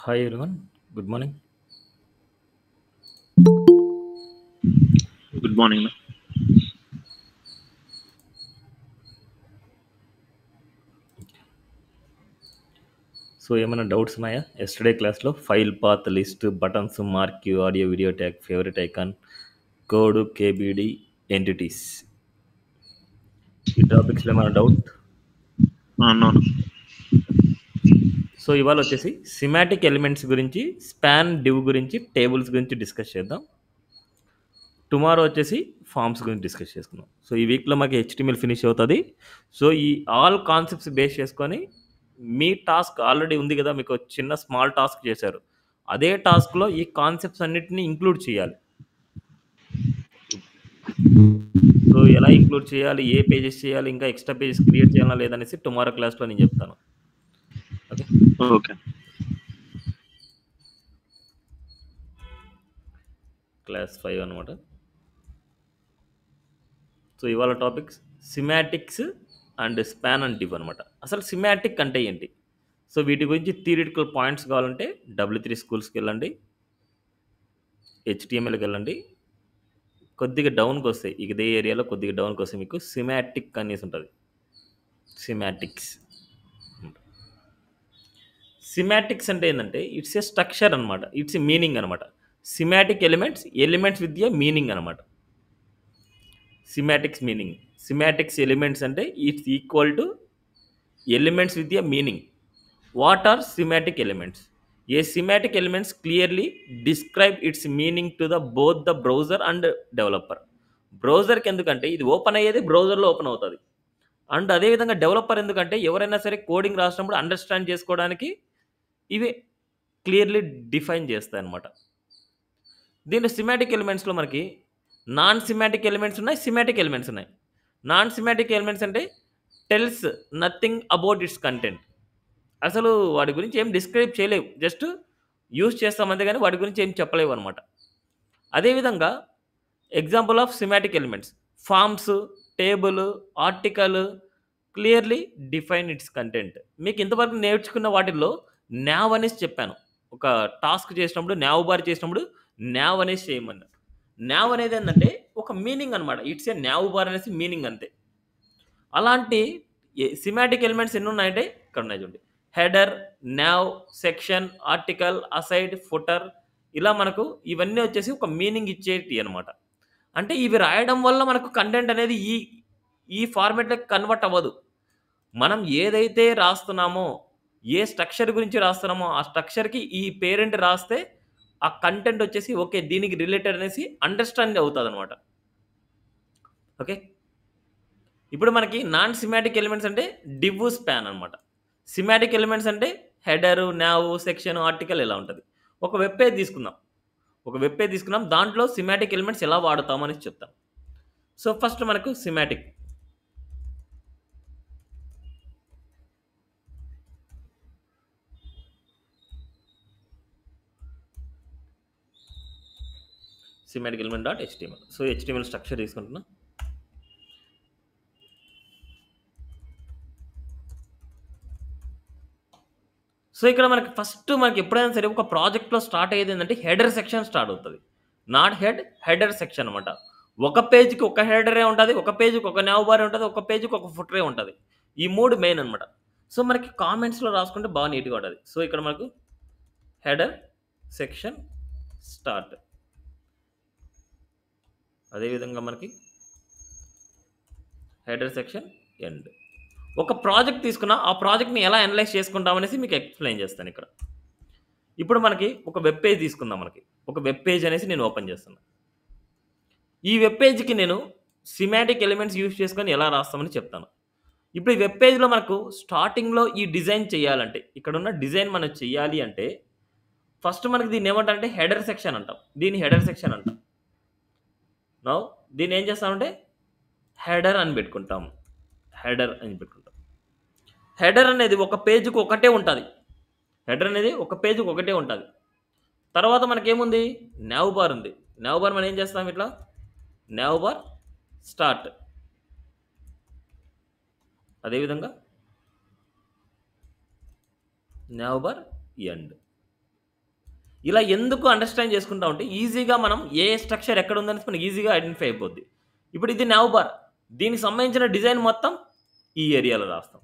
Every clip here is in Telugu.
Hi everyone, good morning. Good morning, ma'am. So ఏమైనా డౌట్స్ ఉన్నాయా? ఎస్టర్డే క్లాస్లో file path list buttons mark audio video tag favourite icon code KBD entities ఈ టాపిక్స్లో ఏమైనా డౌట్? No, no. సో ఇవాళ వచ్చేసి సిమాటిక్ ఎలిమెంట్స్ గురించి, స్పాన్ డివ్ గురించి, టేబుల్స్ గురించి డిస్కస్ చేద్దాం. టుమారో వచ్చేసి ఫార్మ్స్ గురించి డిస్కస్ చేసుకుందాం. సో ఈ వీక్లో మాకు హెచ్టిఎంఎల్ ఫినిష్ అవుతుంది. సో ఈ ఆల్ కాన్సెప్ట్స్ బేస్ చేసుకొని మీ టాస్క్ ఆల్రెడీ ఉంది కదా, మీకు చిన్న స్మాల్ టాస్క్ చేశారు. అదే టాస్క్లో ఈ కాన్సెప్ట్స్ అన్నిటిని ఇంక్లూడ్ చేయాలి. సో ఎలా ఇంక్లూడ్ చేయాలి, ఏ పేజెస్ చేయాలి, ఇంకా ఎక్స్ట్రా పేజెస్ క్రియేట్ చేయాలా లేదనేసి టుమారో క్లాస్లో నేను చెప్తాను. Okay, Okay. క్లాస్ 5 అనమాట. సో ఇవాళ topics semantics and span and div అనమాట. అసలు సిమాటిక్ అంటే ఏంటి? సో వీటి గురించి థియరిటికల్ పాయింట్స్ కావాలంటే W3 స్కూల్స్కి వెళ్ళండి, హెచ్టిఎంఎల్కి వెళ్ళండి. కొద్దిగా డౌన్కి వస్తాయి, ఇదే ఏరియాలో కొద్దిగా డౌన్కి వస్తాయి మీకు సిమాటిక్ అనేసి ఉంటుంది. సిమాటిక్స్ సిమాటిక్స్ అంటే ఏంటంటే ఇట్స్ ఏ స్ట్రక్చర్ అనమాట, ఇట్స్ ఏ మీనింగ్ అనమాట. Semantic elements with a meaning అనమాట. సిమాటిక్స్ మీనింగ్, సిమాటిక్స్ ఎలిమెంట్స్ అంటే it's equal to elements with a meaning. What are semantic elements? A semantic elements clearly describe its meaning to the both the browser and developer. బ్రౌజర్కి ఎందుకంటే ఇది ఓపెన్ అయ్యేది బ్రౌజర్లో ఓపెన్ అవుతుంది, అండ్ అదేవిధంగా డెవలపర్ ఎందుకంటే ఎవరైనా సరే కోడింగ్ రాసినప్పుడు అండర్స్టాండ్ చేసుకోవడానికి ఇవి క్లియర్లీ డిఫైన్ చేస్తాయి అన్నమాట. దీంట్లో సిమాటిక్ ఎలిమెంట్స్లో మనకి నాన్ సిమాటిక్ ఎలిమెంట్స్ ఉన్నాయి, సిమాటిక్ ఎలిమెంట్స్ ఉన్నాయి. నాన్ సిమాటిక్ ఎలిమెంట్స్ అంటే tells nothing about it's content. అసలు వాటి గురించి ఏం డిస్క్రైబ్ చేయలేవు, జస్ట్ యూజ్ చేస్తామంతే కానీ వాటి గురించి ఏం చెప్పలేవు అనమాట. అదేవిధంగా example of semantic elements forms, table, article clearly define its content. మీకు ఇంతవరకు నేర్చుకున్న వాటిల్లో న్యావ్ అనేసి చెప్పాను. ఒక టాస్క్ చేసినప్పుడు న్యావ్ బార్ చేసినప్పుడు న్యావ్ అనేసి చేయమన్నారు. న్యావ్ అనేది ఏంటంటే ఒక మీనింగ్ అనమాట. ఇట్స్ ఏ న్యావ్ బార్ అనేసి మీనింగ్ అంతే. అలాంటి సిమాటిక్ ఎలిమెంట్స్ ఎన్ని ఉన్నాయంటే ఇక్కడ ఉన్నాయి చూడండి. Header, now, section, article, aside, footer, ఇలా మనకు ఇవన్నీ వచ్చేసి ఒక మీనింగ్ ఇచ్చేటి అనమాట. అంటే ఇవి రాయడం వల్ల మనకు కంటెంట్ అనేది ఈ ఈ ఫార్మాట్లోకి కన్వర్ట్ అవ్వదు. మనం ఏదైతే రాస్తున్నామో, ఏ స్ట్రక్చర్ గురించి రాస్తున్నామో ఆ స్ట్రక్చర్కి ఈ పేరెంట్ రాస్తే ఆ కంటెంట్ వచ్చేసి ఓకే దీనికి రిలేటెడ్ అనేసి అండర్స్టాండ్ అవుతుంది అనమాట. ఓకే, ఇప్పుడు మనకి నాన్ సిమాటిక్ ఎలిమెంట్స్ అంటే డివ్, స్పాన్ అనమాట. సిమాటిక్ ఎలిమెంట్స్ అంటే హెడరు, నావ్, సెక్షన్, ఆర్టికల్ ఇలా ఉంటుంది. ఒక వెబ్ పేజ్ తీసుకుందాం, దాంట్లో సిమాటిక్ ఎలిమెంట్స్ ఎలా వాడతామని చెప్తాం. సో ఫస్ట్ మనకు semantic element dot HTML. So HTML structure తీసుకుంటున్నా. సో ఇక్కడ మనకి ఎప్పుడైనా సరే ఒక ప్రాజెక్ట్లో స్టార్ట్ అయ్యేది ఏంటంటే హెడర్ సెక్షన్ స్టార్ట్ అవుతుంది. నాట్ హెడర్ సెక్షన్ అనమాట. ఒక పేజ్కి ఒక హెడరే ఉంటుంది, ఒక పేజ్కి ఒక నావ్ బార్ ఉంటుంది, ఒక పేజ్కి ఒక ఫుటరే ఉంటుంది. ఈ మూడు మెయిన్ అనమాట. సో మనకి కామెంట్స్లో రాసుకుంటే బాగా నీట్గా ఉంటుంది. సో ఇక్కడ మనకు హెడర్ సెక్షన్ స్టార్ట్, అదేవిధంగా మనకి హెడర్ సెక్షన్ ఎండ్. ఒక ప్రాజెక్ట్ తీసుకున్నా ఆ ప్రాజెక్ట్ని ఎలా అనలైజ్ చేసుకుంటామనేసి మీకు ఎక్స్ప్లెయిన్ చేస్తాను ఇక్కడ. ఇప్పుడు మనకి ఒక వెబ్ పేజ్ తీసుకుందాం. మనకి ఒక వెబ్ పేజ్ అనేసి నేను ఓపెన్ చేస్తున్నా. ఈ వెబ్ పేజ్కి నేను సిమాటిక్ ఎలిమెంట్స్ యూజ్ చేసుకొని ఎలా రాస్తామని చెప్తాను. ఇప్పుడు ఈ వెబ్ పేజ్లో మనకు స్టార్టింగ్లో ఈ డిజైన్ చేయాలంటే, ఇక్కడ ఉన్న డిజైన్ మనం చేయాలి అంటే ఫస్ట్ మనకి దీన్ని ఏమంటారంటే హెడర్ సెక్షన్ అంటాం. దీన్ని హెడర్ సెక్షన్ అంటాం. నౌ దీన్ని ఏం చేస్తామంటే హెడర్ అని పెట్టుకుంటాం. హెడర్ అనేది ఒక పేజ్కి ఒకటే ఉంటుంది. తర్వాత మనకేముంది, నావ్ బార్ ఉంది. నావ్ బార్ మనం ఏం చేస్తాం, ఇట్లా నావ్ బార్ స్టార్ట్, అదేవిధంగా నావ్ బార్ ఎండ్. ఇలా ఎందుకు అండర్స్టాండ్ చేసుకుంటా ఉంటే ఈజీగా మనం ఏ స్ట్రక్చర్ ఎక్కడ ఉందనేది మనకి ఈజీగా ఐడెంటిఫై అయిపోద్ది. ఇప్పుడు ఇది నావ్ బార్. దీనికి సంబంధించిన డిజైన్ మొత్తం ఈ ఏరియాలో రాస్తాం.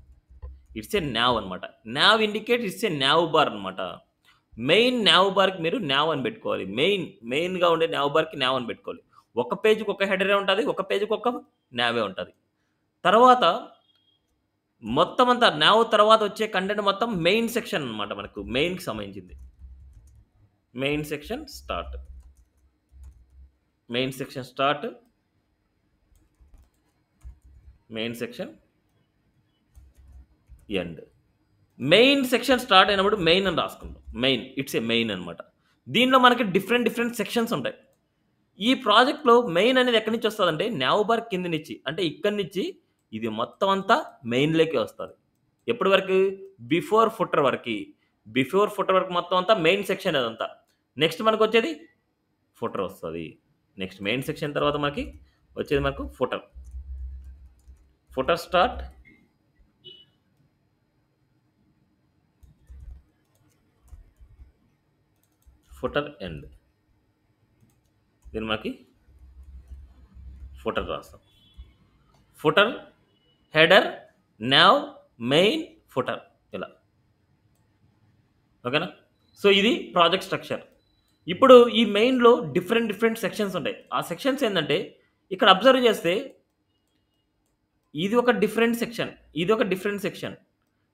ఇట్స్ ఏ నావ్ అనమాట. Now indicate it's a now bar అనమాట. మెయిన్ నావ్ బార్‌కి మీరు నావ్ అని పెట్టుకోవాలి. మెయిన్‌గా ఉండే నావ్ బార్‌కి నావ్ అని పెట్టుకోవాలి. ఒక పేజ్‌కి ఒక హెడరే ఉంటది. ఒక పేజ్‌కి ఒక నావే ఉంటది. తర్వాత మొత్తం అంతా నావ్ తర్వాత వచ్చే కంటెంట్ మొత్తం మెయిన్ సెక్షన్ అనమాట మనకు. మెయిన్‌కి సంబంధించింది. Main section start. Main section start. Main section end. Main section start అయినప్పుడు మెయిన్ అని రాసుకుంటాం. మెయిన్ ఇట్స్ ఏ మెయిన్ అనమాట. దీనిలో మనకి డిఫరెంట్ సెక్షన్స్ ఉంటాయి. ఈ ప్రాజెక్ట్‌లో మెయిన్ అనేది ఎక్కడి నుంచి వస్తదంటే నావ్ బార్ కింద నుంచి అంటే ఇక్కడి నుంచి ఇది మొత్తం అంతా మెయిన్‌లోకే వస్తది. ఎప్పటి వరకు? బిఫోర్ ఫుటర్ వరకి. బిఫోర్ ఫుటర్ వరకు మొత్తం అంతా మెయిన్ సెక్షన్ అదంతా. నెక్స్ట్ మనకొచ్చేది ఫుటర్ వస్తది. నెక్స్ట్ మెయిన్ సెక్షన్ తర్వాత మనకి వచ్చేది మనకు footer. Footer start. Footer end. దీన్ని మనకి ఫుటర్ రాస్తాం. Footer, header, now, main, footer ఇలా. ఓకేనా? సో ఇది ప్రాజెక్ట్ స్ట్రక్చర్. ఇప్పుడు ఈ మెయిన్‌లో డిఫరెంట్ సెక్షన్స్ ఉంటాయి. ఆ సెక్షన్స్ ఏందంటే ఇక్కడ అబ్జర్వ్ చేస్తే ఇది ఒక డిఫరెంట్ సెక్షన్. ఇది ఒక డిఫరెంట్ సెక్షన్.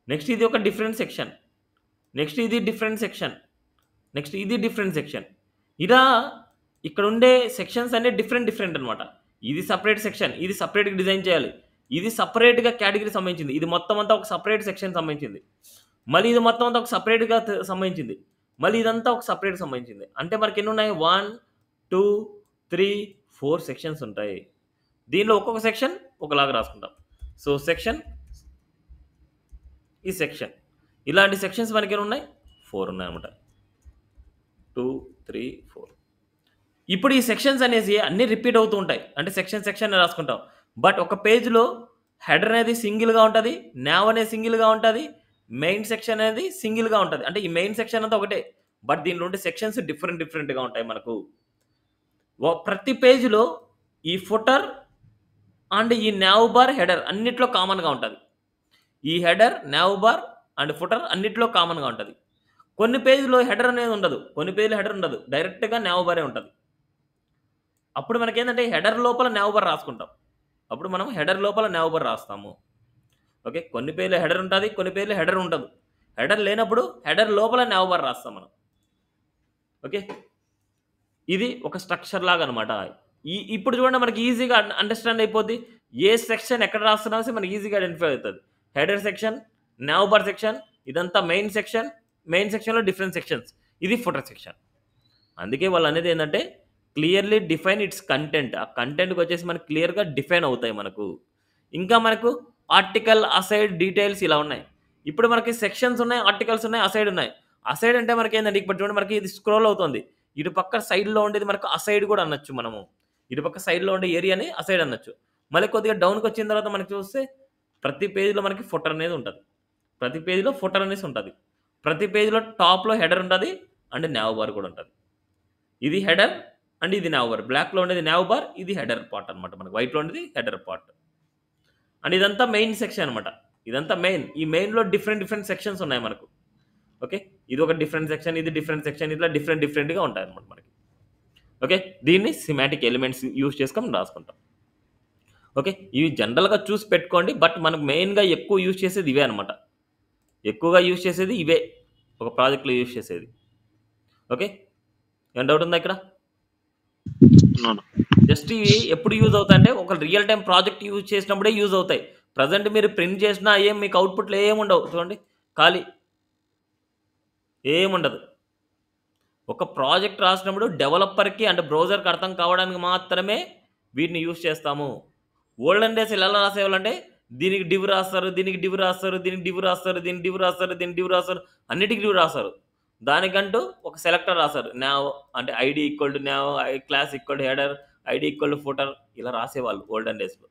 నెక్స్ట్ ఇది ఒక డిఫరెంట్ సెక్షన్. నెక్స్ట్ ఇది డిఫరెంట్ సెక్షన్. నెక్స్ట్ ఇది డిఫరెంట్ సెక్షన్. ఇలా ఇక్కడుండే సెక్షన్స్ అన్నీ డిఫరెంట్ అనమాట. ఇది సెపరేట్ సెక్షన్. ఇది సెపరేట్‌గా డిజైన్ చేయాలి. ఇది సెపరేట్‌గా కేటగరీకి సంబంధించింది. ఇది మొత్తం అంతా ఒక సెపరేట్ సెక్షన్‌కి సంబంధించింది. మళ్ళీ ఇది మొత్తం అంతా ఒక సెపరేట్‌గా సంబంధించింది. మళ్ళీ ఇదంతా ఒక సెపరేట్‌కి సంబంధించింది. అంటే మనకెన్నున్నాయి? 1, 2, 3, 4 సెక్షన్స్ ఉంటాయి. దీనిలో ఒక్కొక్క సెక్షన్ ఒకలాగా రాసుకుంటాం. సో, సెక్షన్, ఈ సెక్షన్. ఇలాంటి సెక్షన్స్ మనకెన్నున్నాయి? 4 ఉన్నాయన్నమాట. 2, 3, 4. ఇప్పుడు ఈ సెక్షన్స్ అనేసి అన్నీ రిపీట్ అవుతూ ఉంటాయి. అంటే సెక్షన్ అని రాసుకుంటాం. బట్ ఒక పేజ్‌లో హెడర్ అనేది సింగిల్‌గా ఉంటది. నావ్ అనేది సింగిల్‌గా ఉంటది. మెయిన్ సెక్షన్ అనేది సింగిల్‌గా ఉంటది. అంటే ఈ మెయిన్ సెక్షన్ అంతా ఒకటే. బట్ దీనిలో ఉండే సెక్షన్స్ డిఫరెంట్‌గా ఉంటాయి మనకు. ప్రతి పేజ్‌లో ఈ ఫుటర్ అండ్ ఈ నావ్ బార్, హెడర్ అన్నిట్లో కామన్‌గా ఉంటది. ఈ header, now bar and footer అన్నిట్లో కామన్‌గా ఉంటది. కొన్ని పేజ్‌లో హెడర్ అనేది ఉండదు. కొన్ని పేజ్‌లో హెడర్ ఉండదు. డైరెక్ట్‌గా నావ్ బారే ఉంటది. అప్పుడు మనకేందంటే హెడర్ లోపల నావ్ బార్ రాసుకుంటాం. అప్పుడు మనం హెడర్ లోపల నావ్ బార్ రాస్తాము. ఓకే. కొన్ని పేజ్‌లో హెడర్ ఉంటది. కొన్ని పేజ్‌లో హెడర్ ఉండదు. హెడర్ లేనప్పుడు హెడర్ లోపల నావ్ బార్ రాస్తాం మనం. ఓకే. ఇది ఒక స్ట్రక్చర్ లాగా అనమాట. ఇప్పుడు చూడండి మనకి ఈజీగా అండర్‌స్టాండ్ అయిపోద్ది. ఏ సెక్షన్ ఎక్కడ రాస్తున్నామో మనకి ఈజీగా ఐడెంటిఫై అవుతది. Header section, now bar section, ఇదంతా మెయిన్ సెక్షన్. మెయిన్ సెక్షన్‌లో డిఫరెంట్ సెక్షన్స్. ఇది ఫుటర్ సెక్షన్. అందుకే వాళ్ళనేది ఏందంటే క్లియర్‌లీ డిఫైన్ ఇట్స్ కంటెంట్. ఆ కంటెంట్‌కొచ్చేసి మనకు క్లియర్‌గా డిఫైన్ అవుతాయి మనకు. ఇంకా మనకు ఆర్టికల్, అసైడ్, డీటెయిల్స్ ఇలా ఉన్నాయి. ఇప్పుడు మనకి సెక్షన్స్ ఉన్నాయి, ఆర్టికల్స్ ఉన్నాయి, అసైడ్ ఉన్నాయి. అసైడ్ అంటే మనకేందంటే ఇప్పుడు చూడండి మనకి ఇది స్క్రోల్ అవుతుంది. ఇటు పక్క సైడ్‌లో ఉండేది మనకు అసైడ్ కూడా అనొచ్చు మనము. ఇటు పక్క సైడ్‌లో ఉండే ఏరియాని అసైడ్ అనొచ్చు. మళ్ళీ కొద్దిగా డౌన్‌కొచ్చిన తర్వాత మనకి చూస్తే ప్రతి పేజ్‌లో మనకి ఫుటర్ అనేది ఉంటది. ప్రతి పేజ్‌లో ఫుటర్ అనేసి ఉంటది. ప్రతి పేజ్‌లో టాప్‌లో హెడర్ ఉంటది. అండ్ నావ్ బార్ కూడా ఉంటది. ఇది హెడర్ అండ్ ఇది నావ్ బార్. బ్లాక్‌లో ఉండేది నావ్ బార్. ఇది హెడర్ పార్ట్ అనమాట. మనకి వైట్‌లో ఉండేది హెడర్ పార్ట్. అండ్ ఇదంతా మెయిన్ సెక్షన్ అనమాట. ఇదంతా మెయిన్. ఈ మెయిన్‌లో డిఫరెంట్ సెక్షన్స్ ఉన్నాయి మనకు. ఓకే. ఇది ఒక డిఫరెంట్ సెక్షన్. ఇది డిఫరెంట్ సెక్షన్. ఇట్లా డిఫరెంట్‌గా ఉంటాయన్నమాట మనకి. ఓకే. దీన్ని సిమాటిక్ ఎలిమెంట్స్ యూజ్ చేసుకొని రాసుకుంటాం. ఓకే. ఇవి జనరల్‌గా చూసి పెట్టుకోండి. బట్ మనకు మెయిన్‌గా ఎక్కువ యూజ్ చేసేది ఇవే అనమాట. ఎక్కువగా యూజ్ చేసేది ఇవే. ఒక ప్రాజెక్ట్‌లో యూజ్ చేసేది. ఓకే. ఏమైనా డౌట్ ఉందా ఇక్కడ? అవును. జస్ట్ ఇవి ఎప్పుడు యూజ్ అవుతాయంటే ఒక రియల్ టైమ్ ప్రాజెక్ట్ యూజ్ చేసినప్పుడే యూజ్ అవుతాయి. ప్రెజెంట్ మీరు ప్రింట్ చేసినా మీకు అవుట్‌పుట్‌లో ఏముండవు. చూడండి ఖాళీ. ఏముండదు. ఒక ప్రాజెక్ట్ రాసినప్పుడు డెవలపర్‌కి అంటే బ్రౌజర్‌కి అర్థం కావడానికి మాత్రమే వీటిని యూజ్ చేస్తాము. ఓల్డెన్ డేస్ ఎలా రాసేవాళ్ళంటే దీనికి డివ్ రాస్తారు, దీనికి డివ్ రాస్తారు, దీనికి డివ్ రాస్తారు, దీనికి డివ్ రాస్తారు, దీనికి డివ్ రాస్తారు, అన్నిటికి డివ్ రాస్తారు. దానికంటూ ఒక సెలెక్టర్ రాస్తారు. నావ్ అంటే ID equal to now, class equal to header, ID equal to footer ఇలా రాసేవాళ్ళు ఓల్డెన్ డేస్‌లో.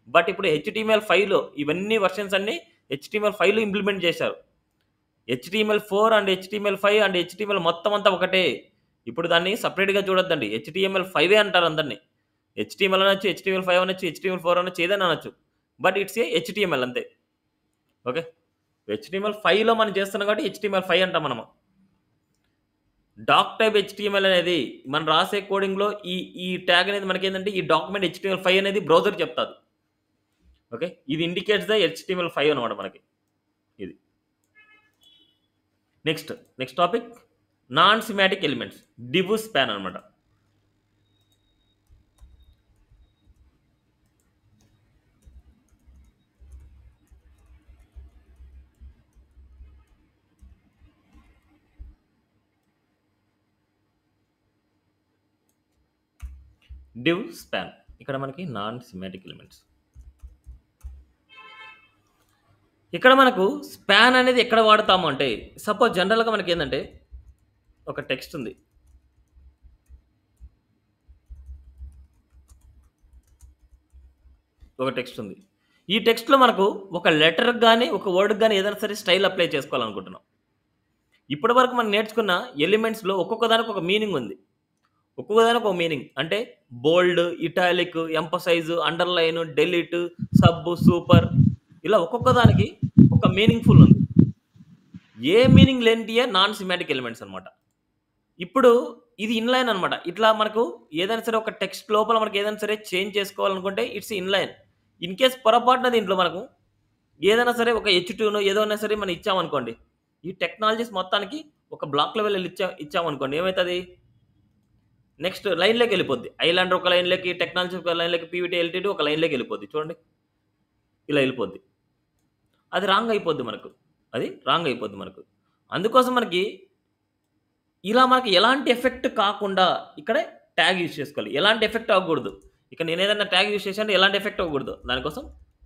బట్ ఇప్పుడు హెచ్‌టీఎంఎల్ 5లో ఇవన్నీ వెర్షన్స్ అన్నీ హెచ్‌టీఎంఎల్ 5లో ఇంప్లిమెంట్ చేశారు. HTML4 and HTML5 and HTML మొత్తం అంతా ఒకటే. ఇప్పుడు దాన్ని సెపరేట్‌గా చూడొద్దండి. HTML5 అంటారు అందరిని. HTML అనొచ్చు, HTML5 అనొచ్చు, HTML4 అనొచ్చు, ఏదైనా అనొచ్చు. బట్ ఇట్స్ ఏ HTML అంతే. ఓకే. HTML5లో మనం చేస్తున్నాం కాబట్టి HTML5 అంటాం మనము. డాక్ టైప్ HTML అనేది మనం రాసే కోడింగ్‌లో ఈ ట్యాగ్ అనేది మనకేందంటే ఈ డాక్యుమెంట్ HTML5 అనేది బ్రౌజర్ చెప్తాది. ఓకే. ఇది ఇండికేట్స్ ద HTML5 అన్నమాట మనకి. ఇది. Next topic non semantic elements div span అన్నమాట. డివ్ స్పాన్ ఇక్కడ మనకి నాన్ సిమాటిక్ ఎలిమెంట్స్. ఇక్కడ మనకు స్పాన్ అనేది ఎక్కడ వాడతాము అంటే సపోజ్ జనరల్‌గా మనకి ఏందంటే ఒక టెక్స్ట్ ఉంది. ఈ టెక్స్ట్‌లో మనకు ఒక లెటర్‌కి గాని, ఒక వర్డ్‌కి గాని ఏదైనా సరే స్టైల్ అప్లై చేసుకోవాలనుకుంటున్నాం. ఇప్పటివరకు మనం నేర్చుకున్న ఎలిమెంట్స్‌లో ఒక్కొక్క దానికి ఒక మీనింగ్ ఉంది. ఒక్కొక్క దానికి ఒక మీనింగ్. అంటే bold, italic, emphasise, underline, delete, sub, super ఇలా ఒక్కొక్క దానికి ఒక మీనింగ్‌ఫుల్ ఉంది. ఏ మీనింగ్ లేనిటియే నాన్ సిమాటిక్ ఎలిమెంట్స్ అన్నమాట. ఇప్పుడు ఇది ఇన్‌లైన్ అన్నమాట. ఇట్లా మనకు ఏదైనా సరే ఒక టెక్స్ట్ లోపల మనకు ఏదైనా సరే చేంజ్ చేసుకోవాలనుకుంటే ఇట్స్ ఇన్‌లైన్. ఇన్ కేస్ పొరపాటున దీంట్లో మనకు ఏదైనా సరే ఒక H2నో ఏదైనా సరే మనం ఇచ్చామనుకోండి. ఈ టెక్నాలజీస్ మొత్తానికి ఒక బ్లాక్ లెవెల్ ఇచ్చామనుకోండి ఏమైతది? నెక్స్ట్ లైన్‌లోకి వెళ్ళిపోద్ది. ఐలాండర్ ఒక లైన్‌లోకి, టెక్నాలజీ ఒక లైన్‌లోకి, పీవీటీ ఎల్టీడీ ఒక లైన్‌లోకి వెళ్ళిపోద్ది. చూడండి. ఇలా వెళ్ళిపోద్ది. అది రాంగ్ అయిపోద్ది మనకు. అందుకోసం మనకి ఇలా మనకి ఎలాంటి ఎఫెక్ట్ కాకుండా ఇక్కడే ట్యాగ్ యూజ్ చేసుకోవాలి. ఎలాంటి ఎఫెక్ట్ అవ్వకూడదు. ఇక నేను ఏదైనా ట్యాగ్ యూజ్ చేశానంటే ఎలాంటి ఎఫెక్ట్ అవ్వకూడదు. దానికోసం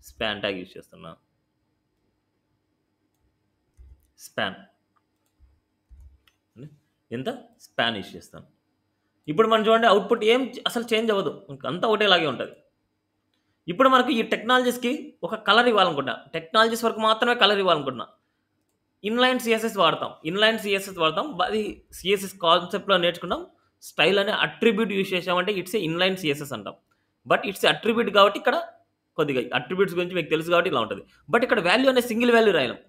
స్పాన్ ట్యాగ్ యూజ్ చేస్తున్నా. స్పాన్ ఎంత స్పాన్ యూజ్ చేస్తాను. ఇప్పుడు మనం చూడండి అవుట్‌పుట్ ఏం అసలు చేంజ్ అవ్వదు. అంతా ఒకటేలాగే ఉంటది. ఇప్పుడు మనకు ఈ టెక్నాలజీస్‌కి ఒక కలర్ ఇవ్వాలనుకుంటున్నా. టెక్నాలజీస్ వరకు మాత్రమే కలర్ ఇవ్వాలనుకుంటున్నా. ఇన్‌లైన్ సీఎస్ఎస్ వాడతాం. అది సీఎస్ఎస్ కాన్సెప్ట్‌లో నేర్చుకున్నాం. స్టైల్ అనే అట్రిబ్యూట్ యూజ్ చేసామంటే ఇట్స్ ఏ ఇన్‌లైన్ సీఎస్ఎస్ అంటాం. బట్ ఇట్స్ అట్రిబ్యూట్ కాబట్టి ఇక్కడ కొద్దిగా అట్రిబ్యూట్స్ గురించి మీకు తెలుసు కాబట్టి ఇలా ఉంటది. బట్ ఇక్కడ వాల్యూ అనే సింగిల్ వాల్యూ రాయలేం.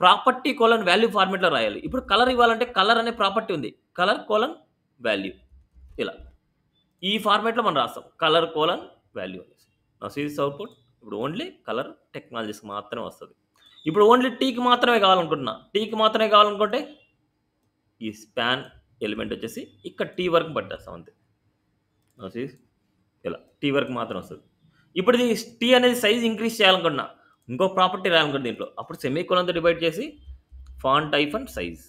ప్రాపర్టీ కోలన్ వాల్యూ ఫార్మాట్‌లో రాయాలి. ఇప్పుడు కలర్ ఇవ్వాలంటే కలర్ అనే ప్రాపర్టీ ఉంది. కలర్ కోలన్ వాల్యూ ఇలా. ఈ ఫార్మాట్‌లో మనం రాస్తాం. కలర్ కోలన్ వాల్యూ అనేసి. Now see this output. ఇప్పుడు ఓన్లీ కలర్ టెక్నాలజీస్‌కి మాత్రమే వస్తది. ఇప్పుడు ఓన్లీ టీకి మాత్రమే కావాలనుకుంటున్నా. టీకి మాత్రమే కావాలనుకుంటే ఈ స్పాన్ ఎలిమెంట్ వచ్చేసి ఇక్కడ టీ వరకు పట్టేస్తాం అంతే. నౌ సీ ఇలా టీ వరకు మాత్రం వస్తది. ఇప్పుడు ఇది టీ అనేది సైజ్ ఇంక్రీజ్ చేయాలనుకుంటున్నా. ఇంకో ప్రాపర్టీ రాయాలనుకుంటున్నా దీంట్లో. అప్పుడు సెమీకోలన్‌తో డివైడ్ చేసి font hyphen size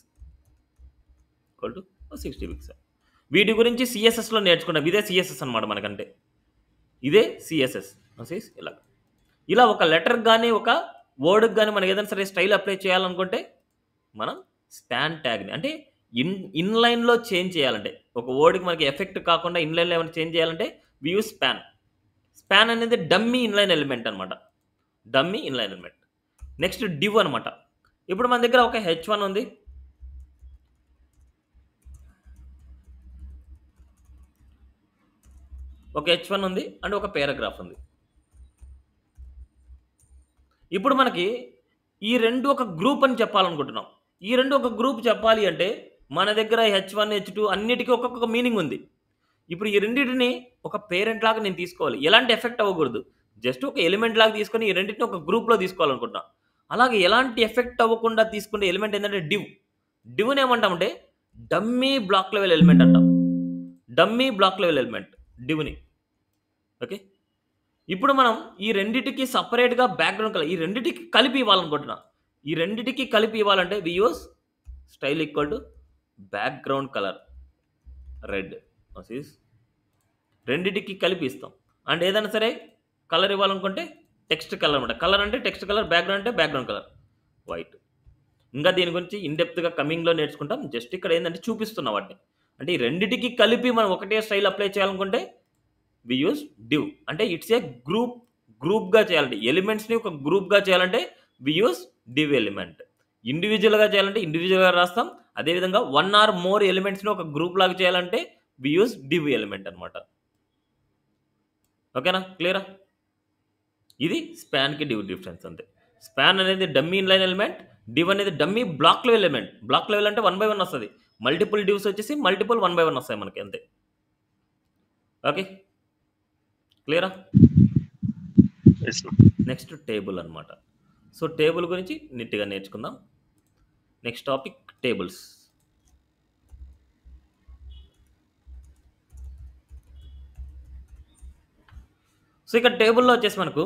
equal to 60 pixel. వీటి గురించి సీఎస్ఎస్‌లో నేర్చుకున్నాం. ఇదే సీఎస్ఎస్ అన్నమాట మనకంటే. ఇదే సీఎస్ఎస్. ఇలా ఒక లెటర్‌కి గాని, ఒక వర్డ్‌కి గాని మనం ఏదైనా సరే స్టైల్ అప్లై చేయాలనుకుంటే మనం స్పాన్ ట్యాగ్‌ని అంటే ఇన్‌లైన్‌లో చేంజ్ చేయాలంటే ఒక వర్డ్‌కి మనకి ఎఫెక్ట్ కాకుండా ఇన్‌లైన్‌లో ఏమైనా చేంజ్ చేయాలంటే వి యూజ్ స్పాన్. స్పాన్ అనేది డమ్మీ ఇన్‌లైన్ ఎలిమెంట్ అన్నమాట. Dummy inline element. Next div అన్నమాట. ఇప్పుడు మన దగ్గర ఒక H1 ఉంది. ఒక H1 ఉంది అండ్ ఒక పారాగ్రాఫ్ ఉంది. ఇప్పుడు మనకి ఈ రెండు ఒక గ్రూప్ అని చెప్పాలనుకుంటున్నాం. ఈ రెండు ఒక గ్రూప్ చెప్పాలి అంటే మన దగ్గర H1, H2 అన్నిటికి ఒక్కొక్క మీనింగ్ ఉంది. ఇప్పుడు ఈ రెండిటిని ఒక పేరెంట్ లాగా నేను తీసుకోవాలి. ఎలాంటి ఎఫెక్ట్ అవ్వకూడదు. జస్ట్ ఒక ఎలిమెంట్ లాగా తీసుకొని ఈ రెండిటిని ఒక గ్రూప్‌లో తీసుకోవాలనుకుంటున్నా. అలాగే ఎలాంటి ఎఫెక్ట్ అవ్వకుండా తీసుకునే ఎలిమెంట్ ఏంటంటే డివ్. డివ్‌ని ఏమంటామంటే డమ్మీ బ్లాక్ లెవెల్ ఎలిమెంట్ అంటాం. డమ్మీ బ్లాక్ లెవెల్ ఎలిమెంట్ డివ్‌ని. ఓకే. ఇప్పుడు మనం ఈ రెండిటికి సెపరేట్‌గా బ్యాక్‌గ్రౌండ్ కలర్ ఈ రెండిటికి కలిపి ఇవ్వాలనుకుంటున్నా. ఈ రెండిటికి కలిపి ఇవ్వాలంటే we use style equal to background colour red. రెండిటికి కలిపి ఇస్తాం. అండ్ ఏదైనా సరే కలర్ ఇవ్వాలనుకుంటే టెక్స్ట్ కలర్ అన్నమాట. కలర్ అంటే టెక్స్ట్ కలర్, బ్యాక్‌గ్రౌండ్ అంటే బ్యాక్‌గ్రౌండ్ కలర్ వైట్. ఇంకా దీని గురించి ఇన్ డెప్త్‌గా కమింగ్‌లో నేర్చుకుంటాం. జస్ట్ ఇక్కడ ఏందంటే చూపిస్తున్నా వాటిని. అంటే ఈ రెండిటికి కలిపి మనం ఒకటే స్టైల్ అప్లై చేయాలనుకుంటే వి యూజ్ డివ్. అంటే ఇట్స్ ఏ గ్రూప్‌గా చేయాలంటే ఎలిమెంట్స్‌ని ఒక గ్రూప్‌గా చేయాలంటే వి యూజ్ డివ్ ఎలిమెంట్. ఇండివిజువల్గా చేయాలంటే ఇండివిజువల్గా రాస్తాం. అదేవిధంగా వన్ ఆర్ మోర్ ఎలిమెంట్స్ని ఒక గ్రూప్ లాగా చేయాలంటే వి యూస్ డివ్ ఎలిమెంట్ అనమాట. ఓకేనా, క్లియరా? ఇది స్పాన్కి డివ్ డిఫరెన్స్ అంతే. స్పాన్ అనేది డమ్మీ ఇన్లైన్ ఎలిమెంట్, డివ్ అనేది dummy block level element. Block level అంటే 1/1 వస్తుంది. మల్టిపుల్ డివ్స్ వచ్చేసి మల్టిపుల్ 1/1 వస్తాయి మనకి అంతే. ఓకే, క్లియరా? Yes, no. నెక్స్ట్ టేబుల్ అనమాట. సో టేబుల్ గురించి నీట్గా నేర్చుకుందాం. Next topic tables. సో ఇక్కడ టేబుల్లో వచ్చేసి మనకు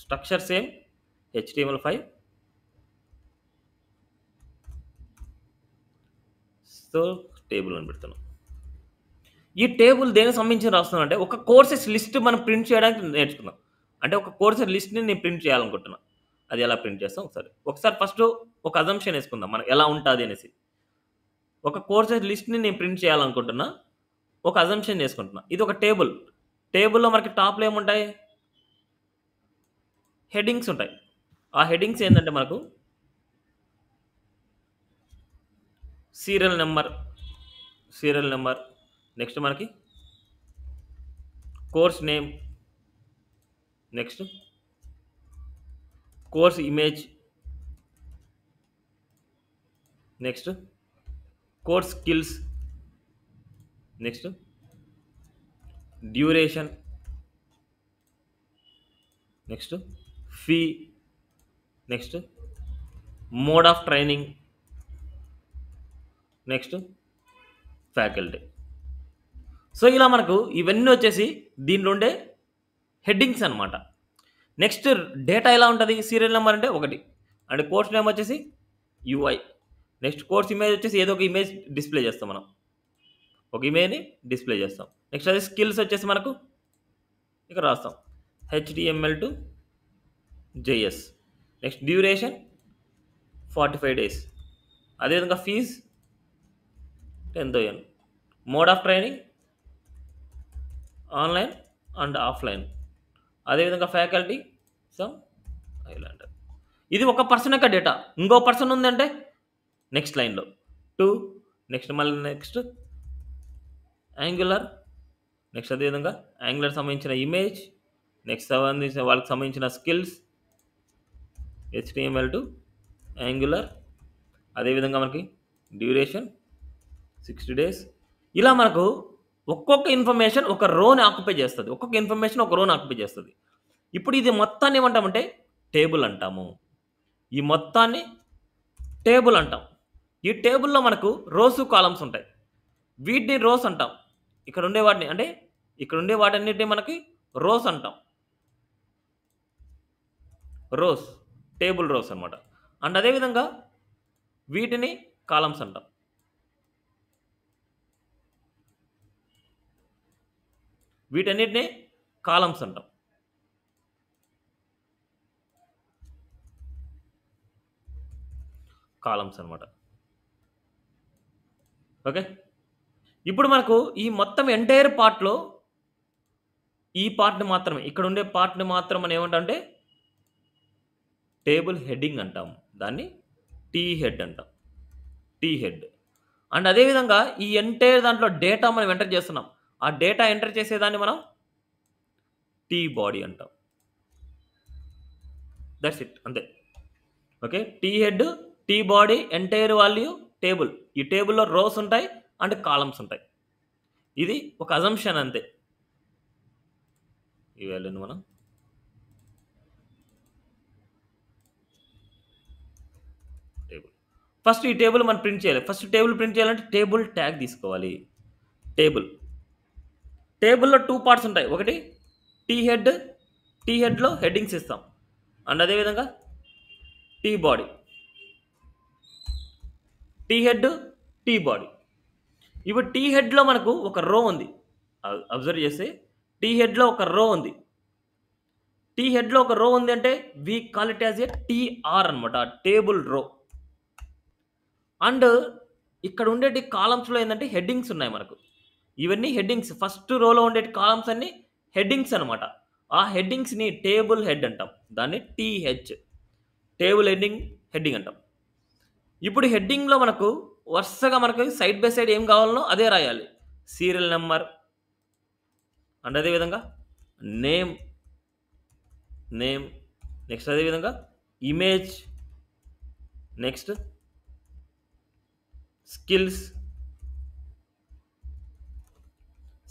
structure same HTML5. So table అని పెడుతున్నాం. ఈ టేబుల్ దేనికి సంబంధించి రాస్తున్నాం అంటే ఒక కోర్సెస్ లిస్ట్ మనం ప్రింట్ చేయడానికి నేర్చుకుందాం. అంటే ఒక కోర్సెస్ లిస్ట్ని నేను ప్రింట్ చేయాలనుకుంటున్నా. అది ఎలా ప్రింట్ చేస్తాం ఒకసారి ఫస్ట్ ఒక అజంప్షన్ వేసుకుందాం మనం ఎలా ఉంటుంది అనేసి. ఒక కోర్సెస్ లిస్ట్ని నేను ప్రింట్ చేయాలనుకుంటున్నా, ఒక అజంప్షన్ చేసుకుంటున్నా. ఇది ఒక టేబుల్. టేబుల్లో మనకి టాప్లో ఏముంటాయి? హెడ్డింగ్స్ ఉంటాయి. ఆ హెడ్డింగ్స్ ఏంటంటే మనకు సీరియల్ నెంబర్, నెక్స్ట్ మనకి course name, next course image, next course skills, next duration, next fee, next mode of training, next faculty. So ఇలా మనకు ఇవన్నీ వచ్చేసి దీనిలో ఉండే హెడ్డింగ్స్ అనమాట. నెక్స్ట్ డేటా ఎలా ఉంటుంది? సీరియల్ నెంబర్ అంటే 1 అండ్ కోర్స్ నేమ్ వచ్చేసి UI. నెక్స్ట్ కోర్స్ ఇమేజ్ వచ్చేసి ఏదో ఒక ఇమేజ్ డిస్ప్లే చేస్తాం మనం, ఒక ఇమేజ్ని డిస్ప్లే చేస్తాం. నెక్స్ట్ అది స్కిల్స్ వచ్చేసి మనకు ఇక్కడ రాస్తాం HTML to JS. Next duration 45 days. అదేవిధంగా fees 10,000. Mode of training online and offline. అదేవిధంగా ఫ్యాకల్టీ సమ్ ఐలాండ్. ఇది ఒక పర్సన్ యొక్క డేటా. ఇంకో పర్సన్ ఉందంటే నెక్స్ట్ లైన్లో 2, నెక్స్ట్ మళ్ళీ నెక్స్ట్ యాంగులర్, నెక్స్ట్ అదేవిధంగా యాంగులర్ సంబంధించిన ఇమేజ్, నెక్స్ట్ వాళ్ళకి సంబంధించిన స్కిల్స్ HTML to యాంగులర్. అదేవిధంగా మనకి డ్యూరేషన్ 60 days. ఇలా మనకు ఒక్కొక్క ఇన్ఫర్మేషన్ ఒక రోని ఆక్యుపై చేస్తుంది. ఒక్కొక్క ఇన్ఫర్మేషన్ ఒక రోని ఆక్యుపై చేస్తుంది. ఇప్పుడు ఇది మొత్తాన్ని ఏమంటామంటే టేబుల్ అంటాము. ఈ మొత్తాన్ని టేబుల్ అంటాం. ఈ టేబుల్లో మనకు రోస్ కాలమ్స్ ఉంటాయి. వీటిని రోస్ అంటాం. ఇక్కడ ఉండే వాటిని అంటే ఇక్కడ ఉండే వాటన్నిటిని మనకి రోస్ అంటాం. రోస్, టేబుల్ రోస్ అనమాట. అండ్ అదేవిధంగా వీటిని కాలమ్స్ అంటాం. వీటన్నిటిని కాలమ్స్ అంటాం. కాలమ్స్ అనమాట. ఓకే, ఇప్పుడు మనకు ఈ మొత్తం ఎంటైర్ పార్ట్లో ఈ పార్ట్ని మాత్రమే, ఇక్కడ ఉండే పార్ట్ని మాత్రం మనం ఏమంటామంటే టేబుల్ హెడ్డింగ్ అంటాం. దాన్ని టీ హెడ్ అంటాం. T head. అండ్ అదేవిధంగా ఈ ఎంటైర్ దాంట్లో డేటా మనం ఎంటర్ చేస్తున్నాం. ఆ డేటా ఎంటర్ చేసేదాన్ని మనం టీ బాడీ అంటాం. దట్స్ ఇట్, అంతే. Okay, T head, T body, entire value, table. ఈ టేబుల్లో రోస్ ఉంటాయి అండ్ కాలమ్స్ ఉంటాయి. ఇది ఒక అజంప్షన్ అంతే. ఈ వాల్యూని మనం టేబుల్. ఫస్ట్ ఈ టేబుల్ మనం ప్రింట్ చేయాలి. ఫస్ట్ టేబుల్ ప్రింట్ చేయాలంటే టేబుల్ ట్యాగ్ తీసుకోవాలి. టేబుల్లో 2 పార్ట్స్ ఉంటాయి. ఒకటి టీ హెడ్, టీ హెడ్లో హెడ్డింగ్స్ ఇస్తాం. అండ్ అదేవిధంగా T body, T head, T body. ఇప్పుడు టీ హెడ్లో మనకు ఒక రో ఉంది. అబ్జర్వ్ చేస్తే టీ హెడ్లో ఒక రో ఉంది. టీ హెడ్లో ఒక రో ఉంది అంటే we call it as a TR అనమాట, టేబుల్ రో. అండ్ ఇక్కడ ఉండేటి కాలమ్స్లో ఏంటంటే హెడ్డింగ్స్ ఉన్నాయి మనకు. ఇవన్నీ హెడ్డింగ్స్. ఫస్ట్ రోలో ఉండే కాలమ్స్ అన్ని హెడ్డింగ్స్ అనమాట. ఆ హెడ్డింగ్స్ని టేబుల్ హెడ్ అంటాం. దాన్ని TH, టేబుల్ హెడ్డింగ్ అంటాం. ఇప్పుడు హెడ్డింగ్లో మనకు వరుసగా మనకు సైడ్ బై సైడ్ ఏం కావాలనో అదే రాయాలి. సీరియల్ నెంబర్ అండ్ అదేవిధంగా నేమ్ నెక్స్ట్ అదేవిధంగా image, next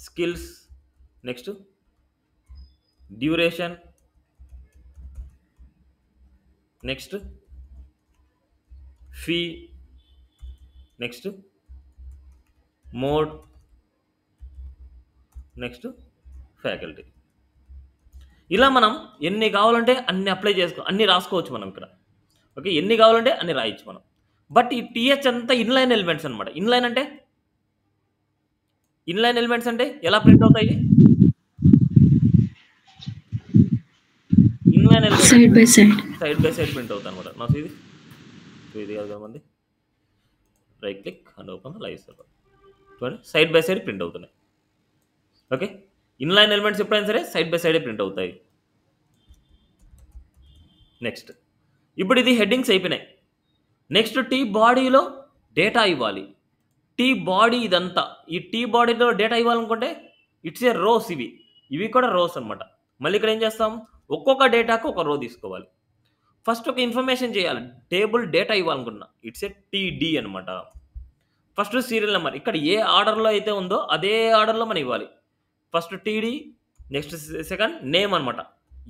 skills, next duration, next fee, next mode, next faculty. ఇలా మనం ఎన్ని కావాలంటే అన్ని అప్లై అన్ని రాసుకోవచ్చు మనం ఇక్కడ. ఓకే, ఎన్ని కావాలంటే అన్ని రాయొచ్చు మనం. బట్ ఈ టీహెచ్ అంతా ఇన్లైన్ ఎలిమెంట్స్ అనమాట. ఇన్లైన్ ఎలిమెంట్స్ అంటే ఎలా ప్రింట్ అవుతాయి? Inline elements side by side print అవుతాయి అనమాట. నాకు ఇది కాదు మంది. Right click and open live server. చూడండి, సైడ్ బై సైడ్ ప్రింట్ అవుతున్నాయి. ఓకే, ఇన్లైన్ ఎలిమెంట్స్ ఎప్పుడైనా సరే సైడ్ బై సైడే ప్రింట్ అవుతాయి. నెక్స్ట్, ఇప్పుడు ఇది హెడ్డింగ్స్ అయిపోయినాయి. నెక్స్ట్ టీ బాడీలో డేటా ఇవ్వాలి. టీ బాడీ ఇదంతా, ఈ టీ బాడీలో డేటా ఇవ్వాలనుకుంటే ఇట్స్ ఏ రోస్. ఇవి కూడా రోస్ అనమాట. మళ్ళీ ఇక్కడ ఏం చేస్తాం, ఒక్కొక్క డేటాకు ఒక రో తీసుకోవాలి. ఫస్ట్ ఒక ఇన్ఫర్మేషన్ చేయాలి, టేబుల్ డేటా ఇవ్వాలనుకున్నా, ఇట్స్ ఏ టీడీ అనమాట. ఫస్ట్ సీరియల్ నెంబర్, ఇక్కడ ఏ ఆర్డర్లో అయితే ఉందో అదే ఆర్డర్లో మనం ఇవ్వాలి. First TD, next second name అనమాట,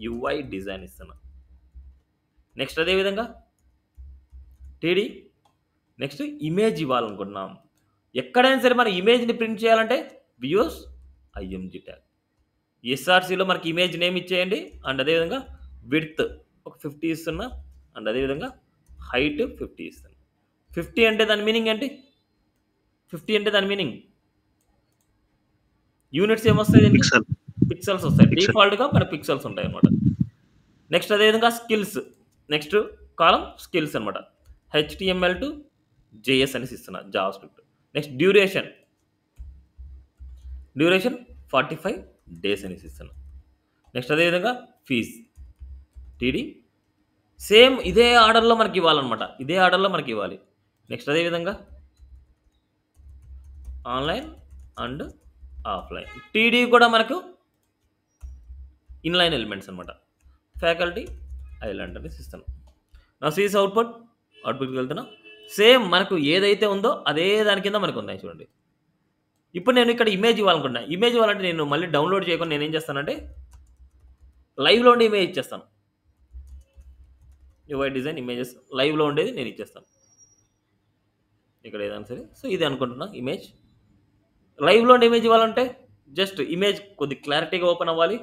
యూఐ డిజైన్ ఇస్తున్నా. నెక్స్ట్ అదేవిధంగా టీడీ, నెక్స్ట్ ఇమేజ్ ఇవ్వాలనుకుంటున్నాం. ఎక్కడైనా సరే మన ఇమేజ్ని ప్రింట్ చేయాలంటే వ్యూస్ ఐఎంజీ ట్యాగ్. ఎస్ఆర్సీలో మనకి ఇమేజ్ నేమ్ ఇచ్చేయండి. అండ్ అదేవిధంగా విడ్త్ ఒక 50 ఇస్తున్నా. అండ్ అదేవిధంగా హైట్ 50 ఇస్తాను. 50 అంటే దాని మీనింగ్ ఏంటి? 50 అంటే దాని మీనింగ్ యూనిట్స్ ఏమొస్తాయి? పిక్సెల్స్ వస్తాయి. డిఫాల్ట్గా మన పిక్సెల్స్ ఉంటాయి అనమాట. నెక్స్ట్ అదేవిధంగా స్కిల్స్, నెక్స్ట్ కాలం స్కిల్స్ అనమాట. HTML టు JS అనేసి ఇస్తున్నా, Java script. Next duration 45 days అనేసి ఇస్తున్నా. నెక్స్ట్ అదేవిధంగా ఫీజ్ టీడీ, సేమ్ ఇదే ఆర్డర్లో మనకి ఇవ్వాలన్నమాట, ఇదే ఆర్డర్లో మనకి ఇవ్వాలి. నెక్స్ట్ అదేవిధంగా ఆన్లైన్ అండ్ ఆఫ్లైన్, టీడీ కూడా మనకు ఇన్లైన్ ఎలిమెంట్స్ అనమాట. ఫ్యాకల్టీ ఐలాండ్ అనేసి ఇస్తాను. నా సీస్ అవుట్పుట్కి వెళ్తున్నా. సేమ్ మనకు ఏదైతే ఉందో అదే దాని కింద మనకు ఉన్నాయి చూడండి. ఇప్పుడు నేను ఇక్కడ ఇమేజ్ ఇవ్వాలనుకుంటున్నా. ఇమేజ్ ఇవ్వాలంటే నేను మళ్ళీ డౌన్లోడ్ చేయకుండా నేను ఏం చేస్తానంటే లైవ్లో ఉండే ఇమేజ్ ఇచ్చేస్తాను. యూఐ డిజైన్ ఇమేజెస్ లైవ్లో ఉండేది నేను ఇచ్చేస్తాను ఇక్కడ ఏదైనా సరే. సో ఇది అనుకుంటున్నా ఇమేజ్. లైవ్లో ఉండే ఇమేజ్ ఇవ్వాలంటే జస్ట్ ఇమేజ్ కొద్ది క్లారిటీగా ఓపెన్ అవ్వాలి.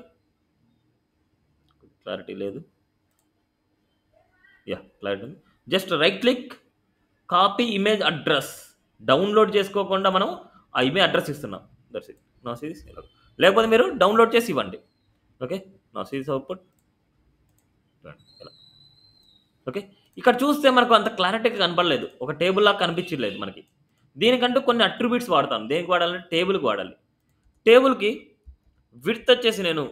క్లారిటీ లేదు, clarity. Just right click, copy image address. Download చేసుకోకుండా మనం ఆ ఇమేజ్ అడ్రస్ ఇస్తున్నాం. That's it. నా సిరీస్ లేకపోతే మీరు డౌన్లోడ్ చేసి ఇవ్వండి. ఓకే, నా సిరీస్ అవుట్పుట్ ఇలా. ఓకే, ఇక్కడ చూస్తే మనకు అంత క్లారిటీగా కనపడలేదు, ఒక టేబుల్ లాగా కనిపించలేదు మనకి. దీనికంటూ కొన్ని అట్రిబ్యూట్స్ వాడతాను. దేనికి వాడాలంటే టేబుల్కి వాడాలి. టేబుల్కి విడ్త్ వచ్చేసి నేను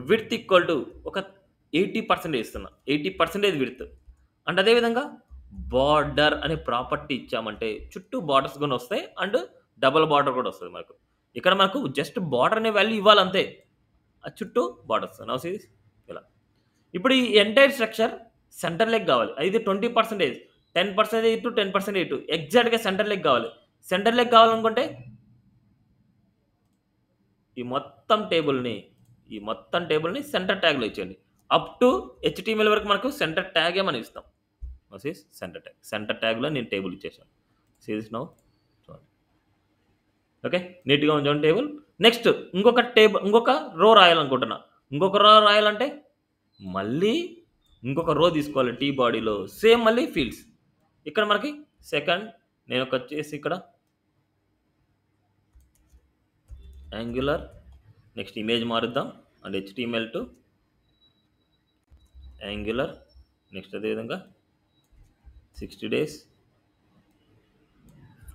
విడ్త్ ఈక్వల్ టు ఒక 80% ఇస్తున్నా. 80% విడ్త్. అండ్ అదేవిధంగా బార్డర్ అనే ప్రాపర్టీ ఇచ్చామంటే చుట్టూ బార్డర్స్ కూడా వస్తాయి అండ్ డబల్ బార్డర్ కూడా వస్తుంది మనకు. ఇక్కడ మనకు జస్ట్ బార్డర్ అనే వాల్యూ ఇవ్వాలంతే, ఆ చుట్టూ బార్డర్స్. నా సిరీస్ ఇలా. ఇప్పుడు ఈ ఎంటైర్ స్ట్రక్చర్ సెంటర్ లెగ్ కావాలి. ఇది 20%, 10% ఇటు 10% ఇటు, ఎగ్జాక్ట్గా సెంటర్ లెగ్ కావాలి. సెంటర్ లెగ్ కావాలనుకుంటే ఈ మొత్తం టేబుల్ని సెంటర్ ట్యాగ్లో ఇచ్చేయండి. అప్ టు HTML వరకు మనకు సెంటర్ ట్యాగే మనం ఇస్తాం. సెంటర్ ట్యాగ్లో నేను టేబుల్ ఇచ్చేసాను. సీరీస్ నౌ ఓకే, నీట్గా ఉంచండి టేబుల్. నెక్స్ట్ ఇంకొక రో రాయాలనుకుంటున్నా. ఇంకొక రో రాయాలంటే మళ్ళీ ఇంకొక రో తీసుకోవాలి. టీ బాడీలో సేమ్ మళ్ళీ ఫీల్డ్స్. ఇక్కడ మనకి సెకండ్ నేను వచ్చేసి ఇక్కడ యాంగులర్, నెక్స్ట్ ఇమేజ్ మారుద్దాం and HTML to Angular. Next అదేవిధంగా 60 days,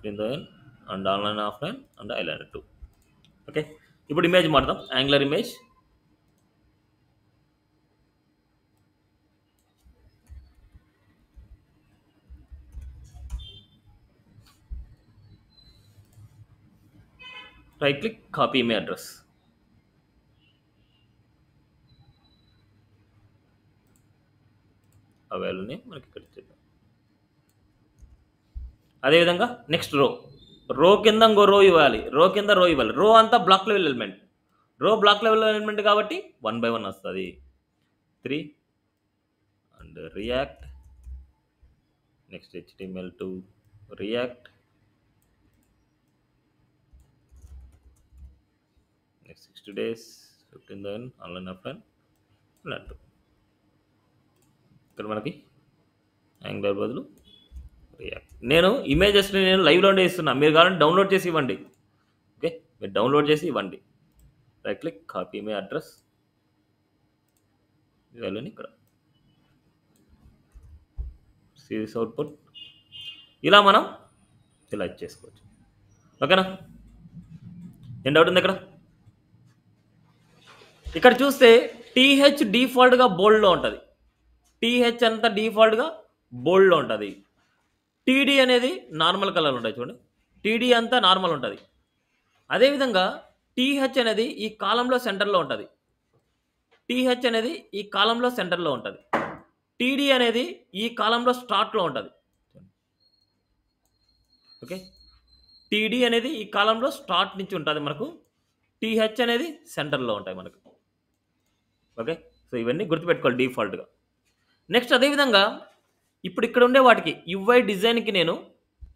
15,000 and online offline and island 2. Okay, ఇప్పుడు ఇమేజ్ మారుదాం. Angular image, right click copy email address. ఆ వాల్యూని మనకి ఇక్కడ ఇచ్చేద్దాం. అదేవిధంగా నెక్స్ట్ రో కింద ఇంకో రో ఇవ్వాలి, రో కింద రో ఇవ్వాలి. రో అంతా బ్లాక్ లెవెల్ ఎలిమెంట్, రో బ్లాక్ లెవెల్ ఎలిమెంట్ కాబట్టి 1 by 1 వస్తుంది. 3 and react, next HTML2 react, next 60 days 15 online offline అన్నట్టు. ఇక్కడ మనకి యాంగులర్ బదులు రియాక్ట్. నేను ఇమేజెస్ని నేను లైవ్లోనే ఇస్తున్నా, మీరు కావాలంటే డౌన్లోడ్ చేసి ఇవ్వండి. ఓకే, మీరు డౌన్లోడ్ చేసి ఇవ్వండి. Right click copy email address, వాల్యూని ఇక్కడ సిరీస్ అవుట్పుట్. ఇలా మనం ఇలా చేసుకోవచ్చు. ఓకేనా? ఏం డౌట్ ఉంది ఇక్కడ? ఇక్కడ చూస్తే టీహెచ్ డిఫాల్ట్గా బోల్డ్లో ఉంటుంది, టీహెచ్ అంతా డిఫాల్ట్గా బోల్డ్లో ఉంటుంది. టీడీ అనేది నార్మల్ కలర్ ఉంటుంది, చూడండి టీడీ అంతా నార్మల్ ఉంటుంది. అదేవిధంగా టీహెచ్ అనేది ఈ కాలంలో సెంటర్లో ఉంటుంది, టీహెచ్ అనేది ఈ కాలంలో సెంటర్లో ఉంటుంది. టీడీ అనేది ఈ కాలంలో స్టార్ట్లో ఉంటుంది. ఓకే, టీడీ అనేది ఈ కాలంలో స్టార్ట్ నుంచి ఉంటుంది మనకు, టీహెచ్ అనేది సెంటర్లో ఉంటాయి మనకు. ఓకే, సో ఇవన్నీ గుర్తుపెట్టుకోవాలి డిఫాల్ట్గా. నెక్స్ట్ అదేవిధంగా ఇప్పుడు ఇక్కడ ఉండే వాటికి యుఐ డిజైన్కి నేను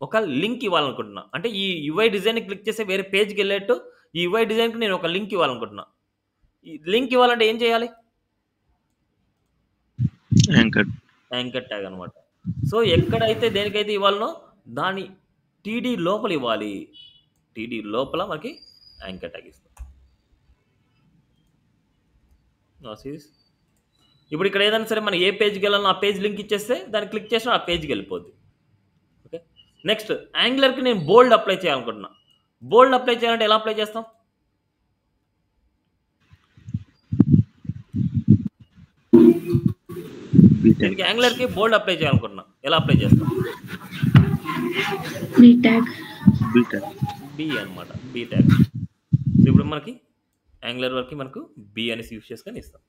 ఒక లింక్ ఇవ్వాలనుకుంటున్నా. అంటే ఈ యుఐ డిజైన్ క్లిక్ చేస్తే వేరే పేజ్కి వెళ్ళేట్టు ఈ యుఐ డిజైన్కి నేను ఒక లింక్ ఇవ్వాలనుకుంటున్నా. ఈ లింక్ ఇవ్వాలంటే ఏం చేయాలి? యాంకర్ ట్యాగ్ అనమాట. సో ఎక్కడైతే దేనికైతే ఇవ్వాలనో దాని టీడీ లోపల ఇవ్వాలి, టీడీ లోపల మనకి యాంకర్ ట్యాగ్ ఇస్తాం. ఇప్పుడు ఇక్కడ ఏదైనా సరే మనం ఏ పేజ్కి వెళ్ళాలో ఆ పేజ్ లింక్ ఇచ్చేస్తే దాన్ని క్లిక్ చేసినా ఆ పేజ్కి వెళ్ళిపోద్ది. ఓకే, నెక్స్ట్ యాంగులర్కి నేను బోల్డ్ అప్లై చేయాలనుకుంటున్నా. బోల్డ్ అప్లై చేయాలంటే ఎలా అప్లై చేస్తాం? దీనికి యాంగులర్కి బోల్డ్ అప్లై చేయాలనుకుంటున్నా, ఎలా అప్లై చేస్తాం? బి అనమాట, బి ట్యాగ్. ఇప్పుడు మనకి యాంగులర్ వరకు మనకు బి అనేసి యూజ్ చేసుకొని ఇస్తాం.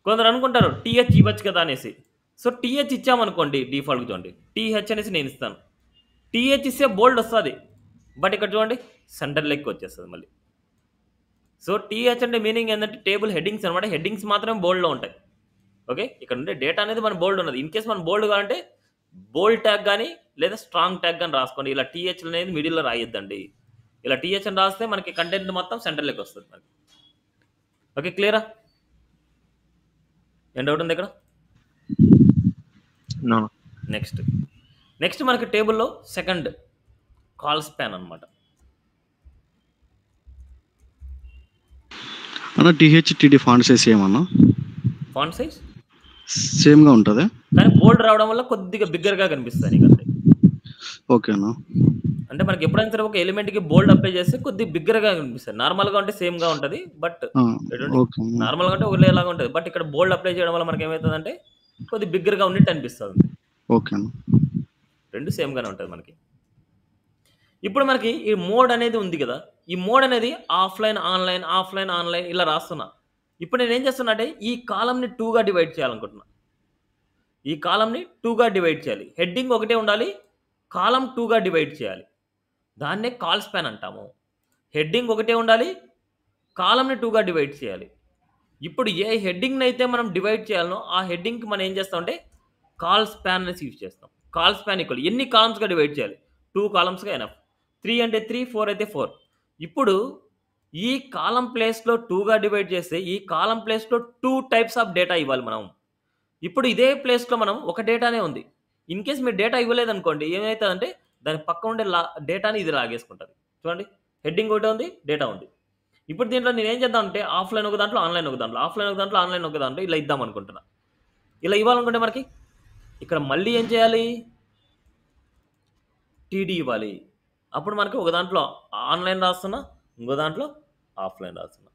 కొందరు అనుకుంటారు టీహెచ్ ఇవ్వచ్చు కదా అనేసి. సో టీహెచ్ ఇచ్చామనుకోండి డిఫాల్ట్గా చూడండి, టీహెచ్ అనేసి నేను ఇస్తాను. టీహెచ్ ఇస్తే బోల్డ్ వస్తుంది, బట్ ఇక్కడ చూడండి సెంటర్ లెక్క వచ్చేస్తుంది మళ్ళీ. సో టీహెచ్ అంటే మీనింగ్ ఏంటంటే టేబుల్ హెడ్డింగ్స్ అనమాట, హెడ్డింగ్స్ మాత్రమే బోల్డ్లో ఉంటాయి. ఓకే, ఇక్కడ ఉండే డేటా అనేది మన బోల్డ్ ఉన్నది. ఇన్ కేస్ మనం బోల్డ్ కావాలంటే బోల్డ్ ట్యాగ్ కానీ లేదా స్ట్రాంగ్ ట్యాగ్ కానీ రాసుకోండి. ఇలా టీహెచ్ అనేది మిడిల్లో రాయొద్దండి. ఇలా టీహెచ్ అని రాస్తే మనకి కంటెంట్ మొత్తం సెంటర్ లెక్క వస్తుంది మనకి. ఓకే, క్లియరా? ఏం డౌట్ ఉంది ఇక్కడ? నెక్స్ట్ మనకి టేబుల్లో సెకండ్ కాల్ స్పాన్ అనమాట. అన్న TH TD font size same అన్న? ఫాంట్ సైజ్ సేమ్గా ఉంటుంది, కానీ బోల్డ్ రావడం వల్ల కొద్దిగా బిగ్గర్గా కనిపిస్తుంది నీకు అంతే. ఓకే అన్న. అంటే మనకి ఎప్పుడైనా సరే ఒక ఎలిమెంట్కి బోల్డ్ అప్లై చేస్తే కొద్దిగా బిగ్గరగా కనిపిస్తుంది. నార్మల్గా ఉంటే సేమ్గా ఉంటుంది, బట్ నార్మల్గా అంటే ఒకలాగా ఉంటుంది. బట్ ఇక్కడ బోల్డ్ అప్లై చేయడం వల్ల మనకి ఏమవుతుందంటే కొద్దిగా బిగ్గరగా ఉన్నట్టు అనిపిస్తుంది. ఓకే, రెండు సేమ్గానే ఉంటుంది మనకి. ఇప్పుడు మనకి ఈ మోడ్ అనేది ఉంది కదా, ఈ మోడ్ అనేది ఆఫ్లైన్ ఆన్లైన్ ఆఫ్లైన్ ఆన్లైన్ ఇలా రాస్తున్నా. ఇప్పుడు నేను ఏం చేస్తున్నా అంటే ఈ కాలంని 2గా డివైడ్ చేయాలనుకుంటున్నా. ఈ కాలంని 2గా డివైడ్ చేయాలి. హెడ్డింగ్ ఒకటే ఉండాలి, కాలం 2గా డివైడ్ చేయాలి. దాన్నే కాల్ స్పాన్ అంటాము. హెడ్డింగ్ ఒకటే ఉండాలి, కాలంని 2గా డివైడ్ చేయాలి. ఇప్పుడు ఏ హెడ్డింగ్ని అయితే మనం డివైడ్ చేయాలనో ఆ హెడ్డింగ్కి మనం ఏం చేస్తామంటే కాల్ స్పాన్ అనేసి యూజ్ చేస్తాం. కాల్ స్పాన్ ఈక్వల్ ఎన్ని కాలమ్స్గా డివైడ్ చేయాలి? 2 కాలమ్స్గా ఎనఫ్. 3 అంటే 3, 4 అయితే 4. ఇప్పుడు ఈ కాలం ప్లేస్లో 2గా డివైడ్ చేస్తే ఈ కాలం ప్లేస్లో 2 టైప్స్ ఆఫ్ డేటా ఇవ్వాలి మనం. ఇప్పుడు ఇదే ప్లేస్లో మనం ఒక డేటానే ఉంది. ఇన్ కేస్ మీరు డేటా ఇవ్వలేదనుకోండి ఏమవుతుందంటే దాని పక్క ఉండే డేటాని ఇది లాగేసుకుంటుంది. చూడండి హెడ్డింగ్ ఒకటి ఉంది, డేటా ఉంది. ఇప్పుడు దీంట్లో నేను ఏం చేద్దాం అంటే ఆఫ్లైన్ ఒక దాంట్లో ఆన్లైన్ ఒక దాంట్లో, ఆఫ్లైన్ ఒక దాంట్లో ఆన్లైన్ ఒక దాంట్లో ఇలా ఇద్దాం అనుకుంటున్నా. ఇలా ఇవ్వాలనుకుంటే మనకి ఇక్కడ మళ్ళీ ఏం చేయాలి? టీడీ ఇవ్వాలి. అప్పుడు మనకి ఒక దాంట్లో ఆన్లైన్ రాస్తున్నా, ఇంకో దాంట్లో ఆఫ్లైన్ రాస్తున్నా.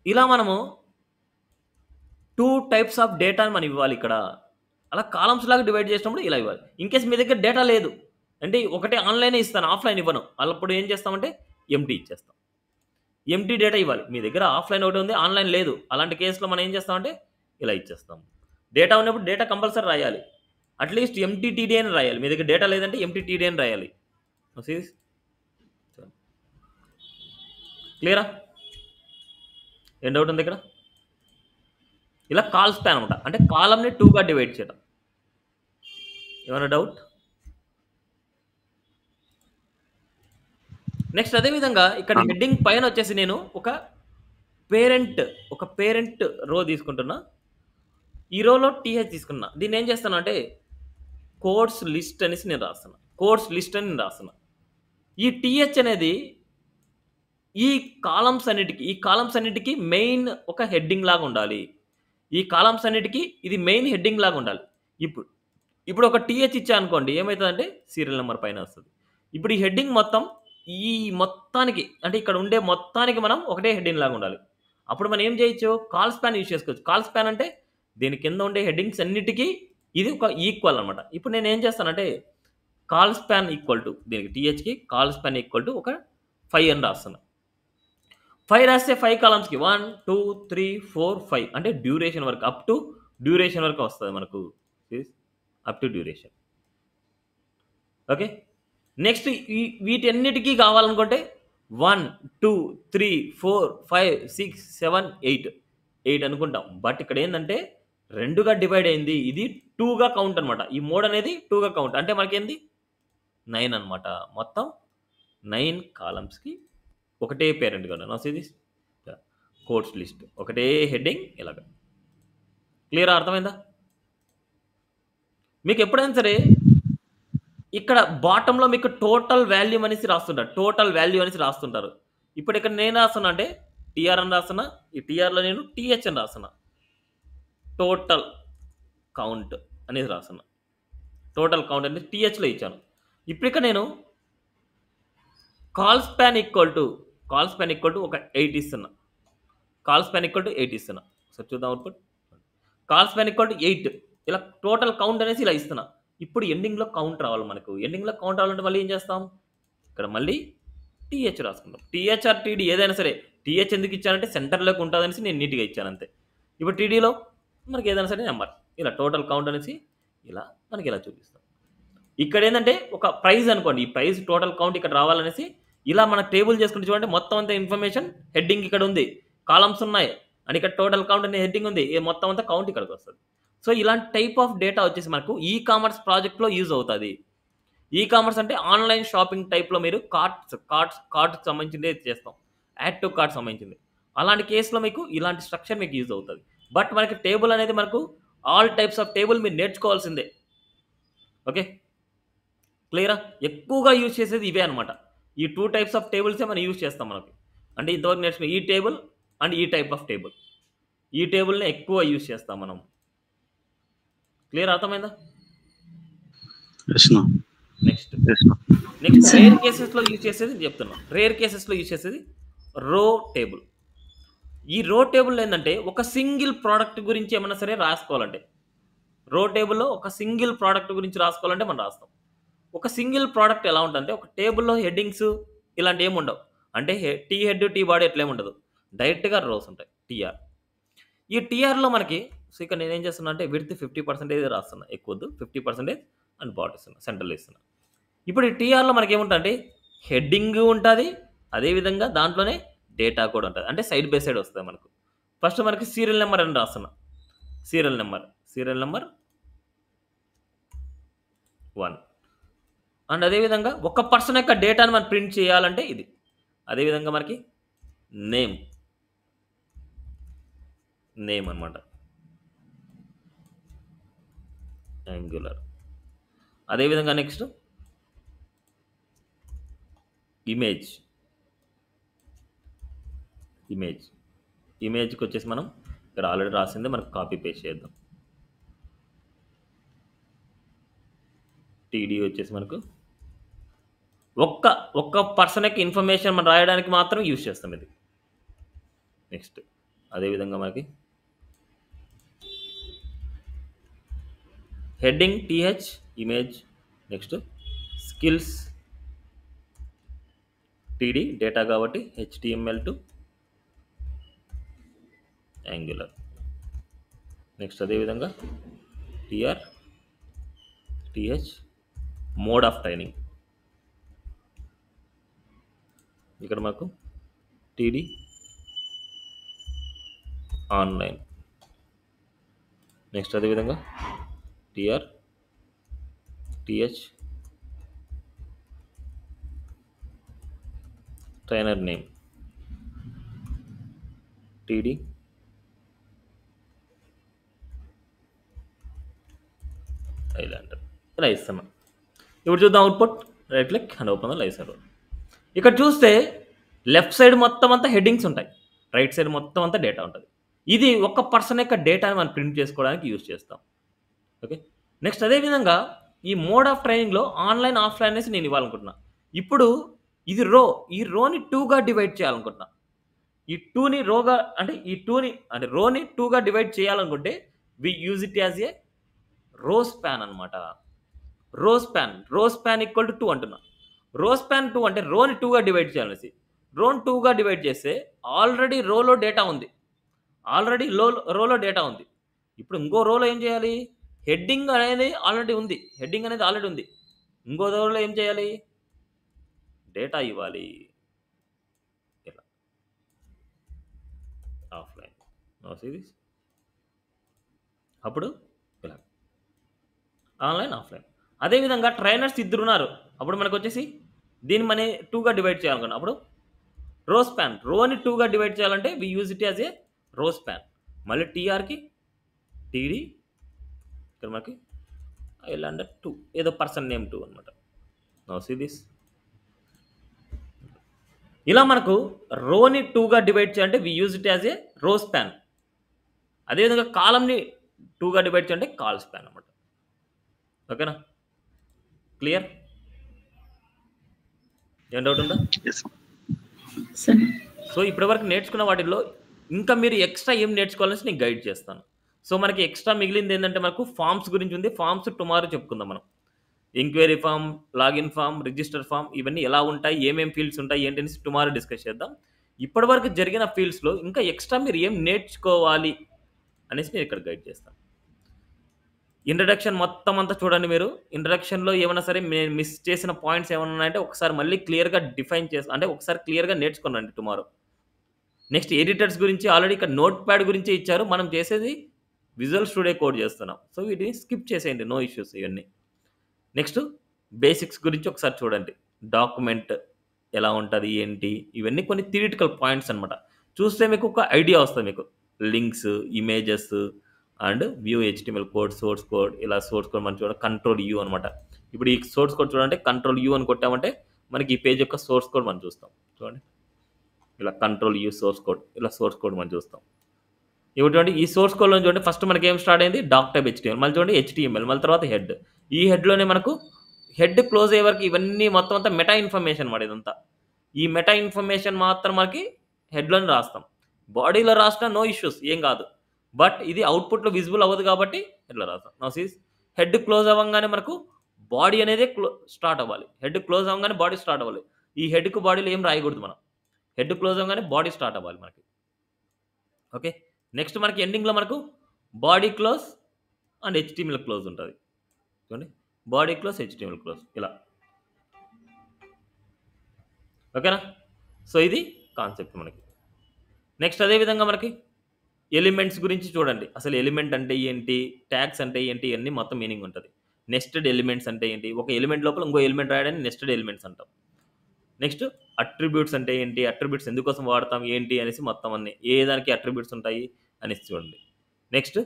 ఇలా మనము 2 టైప్స్ ఆఫ్ డేటాని మనం ఇవ్వాలి ఇక్కడ. అలా కాలమ్స్ లాగా డివైడ్ చేసినప్పుడు ఇలా ఇవ్వాలి. ఇన్ కేస్ మీ దగ్గర డేటా లేదు, అంటే ఒకటే ఆన్లైనే ఇస్తాను, ఆఫ్లైన్ ఇవ్వను. అప్పుడు ఏం చేస్తామంటే ఎంటీ ఇచ్చేస్తాం. ఎంటీ డేటా ఇవ్వాలి. మీ దగ్గర ఆఫ్లైన్ ఒకటి ఉంది, ఆన్లైన్ లేదు. అలాంటి కేసులో మనం ఏం చేస్తామంటే ఇలా ఇచ్చేస్తాం. డేటా ఉన్నప్పుడు డేటా కంపల్సరీ రాయాలి. అట్లీస్ట్ ఎంటీటీడీ అని రాయాలి. మీ దగ్గర డేటా లేదంటే ఎంటీటీడీ అని రాయాలి. క్లియరా? ఏం డౌట్ ఉంది ఇక్కడ? ఇలా కాల్ స్పాన్ అనమాట. అంటే కాలంని 2గా డివైడ్ చేయడం. ఏమైనా డౌట్? నెక్స్ట్ అదే విధంగా ఇక్కడ హెడ్డింగ్ పైన వచ్చేసి నేను ఒక పేరెంట్ రో తీసుకుంటున్నా. ఈ రోలో టీహెచ్ తీసుకున్నా. దీన్ని ఏం చేస్తాను అంటే కోర్స్ లిస్ట్ అనేసి నేను రాస్తున్నా. కోర్స్ లిస్ట్ అని నేను రాస్తున్నా. ఈ టీహెచ్ అనేది ఈ కాలమ్స్ అన్నిటికి మెయిన్ ఒక హెడ్డింగ్ లాగా ఉండాలి. ఈ కాలమ్స్ అన్నిటికి ఇది మెయిన్ హెడ్డింగ్ లాగా ఉండాలి. ఇప్పుడు ఒక టీహెచ్ ఇచ్చా అనుకోండి, ఏమవుతుందంటే సీరియల్ నెంబర్ పైన వస్తుంది. ఇప్పుడు ఈ హెడ్డింగ్ ఈ మొత్తానికి అంటే ఇక్కడ ఉండే మొత్తానికి మనం ఒకటే హెడ్డింగ్ లాగా ఉండాలి. అప్పుడు మనం ఏం చేయొచ్చు, కాల్ స్పాన్ యూజ్ చేసుకోవచ్చు. కాల్ స్పాన్ అంటే దీని కింద ఉండే హెడ్డింగ్స్ అన్నిటికీ ఇది ఒక ఈక్వల్ అనమాట. ఇప్పుడు నేను ఏం చేస్తానంటే కాల్ స్పాన్ ఈక్వల్ టు దీనికి టీహెచ్కి కాల్ స్పాన్ ఈక్వల్ టు ఒక 5 అని రాస్తున్నా. 5 రాస్తే 5 కాలమ్స్కి 1 2 3 4 5 అంటే డ్యూరేషన్ వరకు, అప్ టు డ్యూరేషన్ వరకు వస్తుంది మనకు. Up to duration. Okay. Next వీటన్నిటికీ కావాలనుకుంటే 1 2 3 4 5 6 7 8 అనుకుంటాం. బట్ ఇక్కడ ఏంటంటే 2గా డివైడ్ అయింది. ఇది 2గా కౌంట్ అనమాట. ఈ మోడ్ అనేది 2గా కౌంట్. అంటే మనకేంది 9 అనమాట. మొత్తం 9 కాలమ్స్కి ఒకటే పేరెంట్ కదా. నా ఇది కోర్స్ లిస్ట్ ఒకటే హెడ్డింగ్ ఇలాగ. క్లియర్? అర్థమైందా? మీకు ఎప్పుడైనా సరే ఇక్కడ బాటంలో మీకు టోటల్ వాల్యూమ్ అనేసి రాస్తుంటారు. ఇప్పుడు ఇక్కడ నేను రాస్తున్నా అంటే టీఆర్ అని రాస్తున్నా. ఈ టీఆర్లో నేను టీహెచ్ అని రాస్తున్నా. టోటల్ కౌంట్ అనేది రాస్తున్నా. టోటల్ కౌంట్ అనేది టీహెచ్లో ఇచ్చాను. ఇప్పుడు ఇక్కడ నేను కాల్ స్పాన్ ఈక్వల్ టు ఒక 8 ఇస్తున్నా. సో చూద్దాం output. Call span equal to 8 ఇలా టోటల్ కౌంట్ అనేసి ఇలా ఇస్తున్నా. ఇప్పుడు ఎండింగ్లో కౌంట్ రావాలి మనకు. ఎండింగ్లో కౌంట్ రావాలంటే మళ్ళీ ఏం చేస్తాం, ఇక్కడ మళ్ళీ టీహెచ్ రాసుకుంటాం. టీహెచ్ ఆర్ టీడీ ఏదైనా సరే. టీహెచ్ ఎందుకు ఇచ్చానంటే సెంటర్లోకి ఉంటుందనేసి నేను నీట్గా ఇచ్చాను అంతే. ఇప్పుడు టీడీలో మనకి ఏదైనా సరే నెంబర్ ఇలా టోటల్ కౌంట్ అనేసి ఇలా మనకి ఇలా చూపిస్తాం. ఇక్కడ ఏంటంటే ఒక ప్రైజ్ అనుకోండి, ఈ ప్రైజ్ టోటల్ కౌంట్ ఇక్కడ రావాలనేసి ఇలా మన టేబుల్ చేసుకుంటే చూడండి, మొత్తం అంతా ఇన్ఫర్మేషన్ హెడ్డింగ్ ఇక్కడ ఉంది, కాలమ్స్ ఉన్నాయి, అండ్ ఇక్కడ టోటల్ కౌంట్ అనే హెడ్డింగ్ ఉంది, మొత్తం అంతా కౌంట్ ఇక్కడికి వస్తుంది. సో ఇలాంటి టైప్ ఆఫ్ డేటా వచ్చేసి మనకు ఈ కామర్స్ ప్రాజెక్ట్లో యూజ్ అవుతుంది. ఈ కామర్స్ అంటే ఆన్లైన్ షాపింగ్ టైప్లో మీరు కార్ట్కి సంబంధించింది చేస్తాం, యాడ్ టు కార్ట్ సంబంధించింది. అలాంటి కేసులో మీకు ఇలాంటి స్ట్రక్చర్ మీకు యూజ్ అవుతుంది. బట్ మనకి టేబుల్ అనేది మనకు ఆల్ టైప్స్ ఆఫ్ టేబుల్ మీరు నేర్చుకోవాల్సిందే. ఓకే, క్లియరా? ఎక్కువగా యూజ్ చేసేది ఇవే అనమాట. ఈ 2 టైప్స్ ఆఫ్ టేబుల్సే మనం యూజ్ చేస్తాం మనకి. అంటే ఇంతవరకు నేర్చుకున్న ఈ టేబుల్ అండ్ ఈ టైప్ ఆఫ్ టేబుల్, ఈ టేబుల్ని ఎక్కువ యూజ్ చేస్తాం మనం. క్లియర్? అర్థమైందా? నెక్స్ట్ రేర్ కేసెస్లో యూజ్ చేసేది చెప్తున్నాం. రేర్ కేసెస్లో యూజ్ చేసేది రో టేబుల్. ఈ రో టేబుల్ ఏంటంటే ఒక సింగిల్ ప్రోడక్ట్ గురించి ఏమన్నా సరే రాసుకోవాలంటే, రో టేబుల్లో ఒక సింగిల్ ప్రోడక్ట్ గురించి రాసుకోవాలంటే మనం రాస్తాం. ఒక సింగిల్ ప్రోడక్ట్ ఎలా ఉంటుందంటే ఒక టేబుల్లో హెడ్డింగ్స్ ఇలాంటి ఏమి ఉండవు. అంటే టీ హెడ్ టీ బాడీ ఎట్లేమి ఉండదు, డైరెక్ట్గా రోస్ ఉంటాయి టీఆర్. ఈ టీఆర్లో మనకి సో ఇక్కడ నేనేం చేస్తున్నా అంటే విడ్త్ 50% రాస్తున్నా, ఎక్కువ 50% అండ్ బాడీ ఇస్తున్నా, సెంట్రల్ ఇస్తున్నా. ఇప్పుడు ఈ టీఆర్లో మనకి ఏముంటుందంటే హెడ్డింగ్ ఉంటుంది, అదేవిధంగా దాంట్లోనే డేటా కూడా ఉంటుంది. అంటే సైడ్ బై సైడ్ వస్తుంది మనకు. ఫస్ట్ మనకి సీరియల్ నెంబర్ అని రాస్తున్నా. Serial number 1. అండ్ అదేవిధంగా ఒక పర్సన్ యొక్క డేటాను మనం ప్రింట్ చేయాలంటే ఇది. అదేవిధంగా మనకి నేమ్ అనమాట, యాంగులర్. అదేవిధంగా నెక్స్ట్ ఇమేజ్కి వచ్చేసి మనం ఇక్కడ ఆల్రెడీ రాసిందే మనకు కాపీ పేస్ట్ చేద్దాం. టీడీ వచ్చేసి మనకు ఒక్క పర్సన్ యొక్క ఇన్ఫర్మేషన్ మనం రాయడానికి మాత్రం యూజ్ చేస్తాం ఇది. నెక్స్ట్ అదేవిధంగా మనకి heading TH, image, next skills TD data కాబట్టి HTML టు యాంగులర్. నెక్స్ట్ అదేవిధంగా TH మోడ్ ఆఫ్ ట్రైనింగ్. ఇక్కడ మాకు TD ఆన్లైన్. నెక్స్ట్ అదేవిధంగా TH trainer name TD Islander. ఇలా ఇస్తున్నాం. ఇప్పుడు చూద్దాం output. Right click and open the live server. ఇక్కడ చూస్తే లెఫ్ట్ సైడ్ మొత్తం అంతా హెడ్డింగ్స్ ఉంటాయి, రైట్ సైడ్ మొత్తం అంతా డేటా ఉంటుంది. ఇది ఒక పర్సన్ యొక్క డేటాని మనం ప్రింట్ చేసుకోవడానికి యూజ్ చేస్తాం. ఓకే, నెక్స్ట్ అదేవిధంగా ఈ మోడ్ ఆఫ్ ట్రైనింగ్లో ఆన్లైన్ ఆఫ్లైన్ అనేసి నేను ఇవ్వాలనుకుంటున్నా. ఇప్పుడు ఇది ఈ రోని 2గా డివైడ్ చేయాలనుకుంటున్నా. ఈ 2ని రోగా అంటే ఈ 2ని అంటే రోని 2గా డివైడ్ చేయాలనుకుంటే we use it as a row span అనమాట. రో స్పాన్ ఈక్వల్ టు 2 అంటున్నా. రో స్పాన్ 2 అంటే రోని 2గా డివైడ్ చేయాలనేసి. రోని 2గా డివైడ్ చేస్తే ఆల్రెడీ రోలో డేటా ఉంది, ఇప్పుడు ఇంకో రోలో ఏం చేయాలి? హెడ్డింగ్ అనేది ఆల్రెడీ ఉంది, ఇంకో రోలో ఏం చేయాలి? డేటా ఇవ్వాలి. ఇలా ఆఫ్లైన్ అప్పుడు ఇలా ఆన్లైన్ ఆఫ్లైన్. అదేవిధంగా ట్రైనర్స్ 2 ఉన్నారు. అప్పుడు మనకు వచ్చేసి దీన్ని మన 2గా డివైడ్ చేయాలనుకున్నాం. అప్పుడు రో స్పాన్, రోని 2గా డివైడ్ చేయాలంటే we use it as a row span. మళ్ళీ TRకి TD, ఇక్కడ మనకి ఐలాండర్ 2 ఏదో పర్సన్ నేమ్ 2 అనమాట. Now see this. ఇలా మనకు రోని 2గా డివైడ్ చేయాలంటే we use it as a row span. అదేవిధంగా కాలంని 2గా డివైడ్ చేయాలంటే కాల్ స్పాన్ అనమాట. ఓకేనా, క్లియర్? ఏం డౌట్ ఉందా? సో ఇప్పటివరకు నేర్చుకున్న వాటిల్లో ఇంకా మీరు ఎక్స్ట్రా ఏం నేర్చుకోవాలని నేను గైడ్ చేస్తాను. సో మనకి ఎక్స్ట్రా మిగిలింది ఏంటంటే మనకు ఫామ్స్ గురించి ఉంది. ఫామ్స్ టుమారో చెప్పుకుందాం మనం. Enquiry form, login form, register form ఇవన్నీ ఎలా ఉంటాయి, ఏమేమి ఫీల్డ్స్ ఉంటాయి ఏంటి అనేసి టుమారో డిస్కస్ చేద్దాం. ఇప్పటివరకు జరిగిన ఫీల్డ్స్లో ఇంకా ఎక్స్ట్రా మీరు ఏం నేర్చుకోవాలి అనేసి నేను ఇక్కడ గైడ్ చేస్తాను. ఇంట్రడక్షన్ మొత్తం అంతా చూడండి. మీరు ఇంట్రడక్షన్లో ఏమైనా సరే మిస్ చేసిన పాయింట్స్ ఏమైనా ఉన్నాయంటే ఒకసారి మళ్ళీ క్లియర్గా డిఫైన్ చేసి అంటే ఒకసారి క్లియర్గా నేర్చుకున్నాండి టుమారో. నెక్స్ట్ ఎడిటర్స్ గురించి ఆల్రెడీ ఇక్కడ నోట్ ప్యాడ్ గురించే ఇచ్చారు, మనం చేసేది విజువల్ స్టూడియో కోడ్ చేస్తున్నాం. సో వీటిని స్కిప్ చేసేయండి, నో ఇష్యూస్ ఇవన్నీ. నెక్స్ట్ బేసిక్స్ గురించి ఒకసారి చూడండి. డాక్యుమెంట్ ఎలా ఉంటుంది ఏంటి ఇవన్నీ కొన్ని థియరిటికల్ పాయింట్స్ అనమాట. చూస్తే మీకు ఒక ఐడియా వస్తుంది. మీకు links, images and view HTML code, source code. ఇలా సోర్స్ కోడ్ మనం చూడండి, కంట్రోల్ U అనమాట. ఇప్పుడు ఈ సోర్స్ కోడ్ చూడండి, కంట్రోల్ U అని కొట్టామంటే మనకి ఈ పేజ్ యొక్క సోర్స్ కోడ్ మనం చూస్తాం. చూడండి, ఇలా కంట్రోల్ U సోర్స్ కోడ్, ఇలా సోర్స్ కోడ్ మనం చూస్తాం. ఇటువంటి ఈ సోర్స్ కోడ్లో చూడండి, ఫస్ట్ మనకి ఏం స్టార్ట్ అయింది? డాక్ టైప్ HTML, మళ్ళీ చూడండి HTML, మళ్ళీ తర్వాత హెడ్. ఈ హెడ్లోనే మనకు హెడ్ క్లోజ్ అయ్యే వరకు ఇవన్నీ మొత్తం అంతా మెటా ఇన్ఫర్మేషన్ మాట. ఇదంతా ఈ మెటా ఇన్ఫర్మేషన్ మాత్రం మనకి హెడ్లోనే రాస్తాం. బాడీలో రాసినా నో ఇష్యూస్, ఏం కాదు. బట్ ఇది అవుట్పుట్లో విజిబుల్ అవ్వదు కాబట్టి ఇట్లా రాస్తాం. నౌ సీస్, హెడ్ క్లోజ్ అవ్వగానే మనకు బాడీ అనేది స్టార్ట్ అవ్వాలి. హెడ్ క్లోజ్ అవ్వగానే బాడీ స్టార్ట్ అవ్వాలి. ఈ హెడ్కు బాడీలో ఏం రాయకూడదు మనం. హెడ్ క్లోజ్ అవ్వగానే బాడీ స్టార్ట్ అవ్వాలి మనకి. ఓకే, నెక్స్ట్ మనకి ఎండింగ్లో మనకు body close and HTML close ఉంటుంది. చూడండి, బాడీ క్లోజ్, HTML క్లోజ్ ఇలా. ఓకేనా, సో ఇది కాన్సెప్ట్ మనకి. నెక్స్ట్ అదేవిధంగా మనకి ఎలిమెంట్స్ గురించి చూడండి. అసలు ఎలిమెంట్ అంటే ఏంటి, ట్యాగ్స్ అంటే ఏంటి, ఇవన్నీ మొత్తం మీనింగ్ ఉంటుంది. నెస్టెడ్ ఎలిమెంట్స్ అంటే ఏంటి, ఒక ఎలిమెంట్ లోపల ఇంకో ఎలిమెంట్ రాయడానికి నెస్టెడ్ ఎలిమెంట్స్ అంటాం. నెక్స్ట్ అట్రిబ్యూట్స్ అంటే ఏంటి, అట్రిబ్యూట్స్ ఎందుకోసం వాడతాం ఏంటి అనేసి మొత్తం అన్ని ఏ దానికి అట్రిబ్యూట్స్ ఉంటాయి అనేసి చూడండి. నెక్స్ట్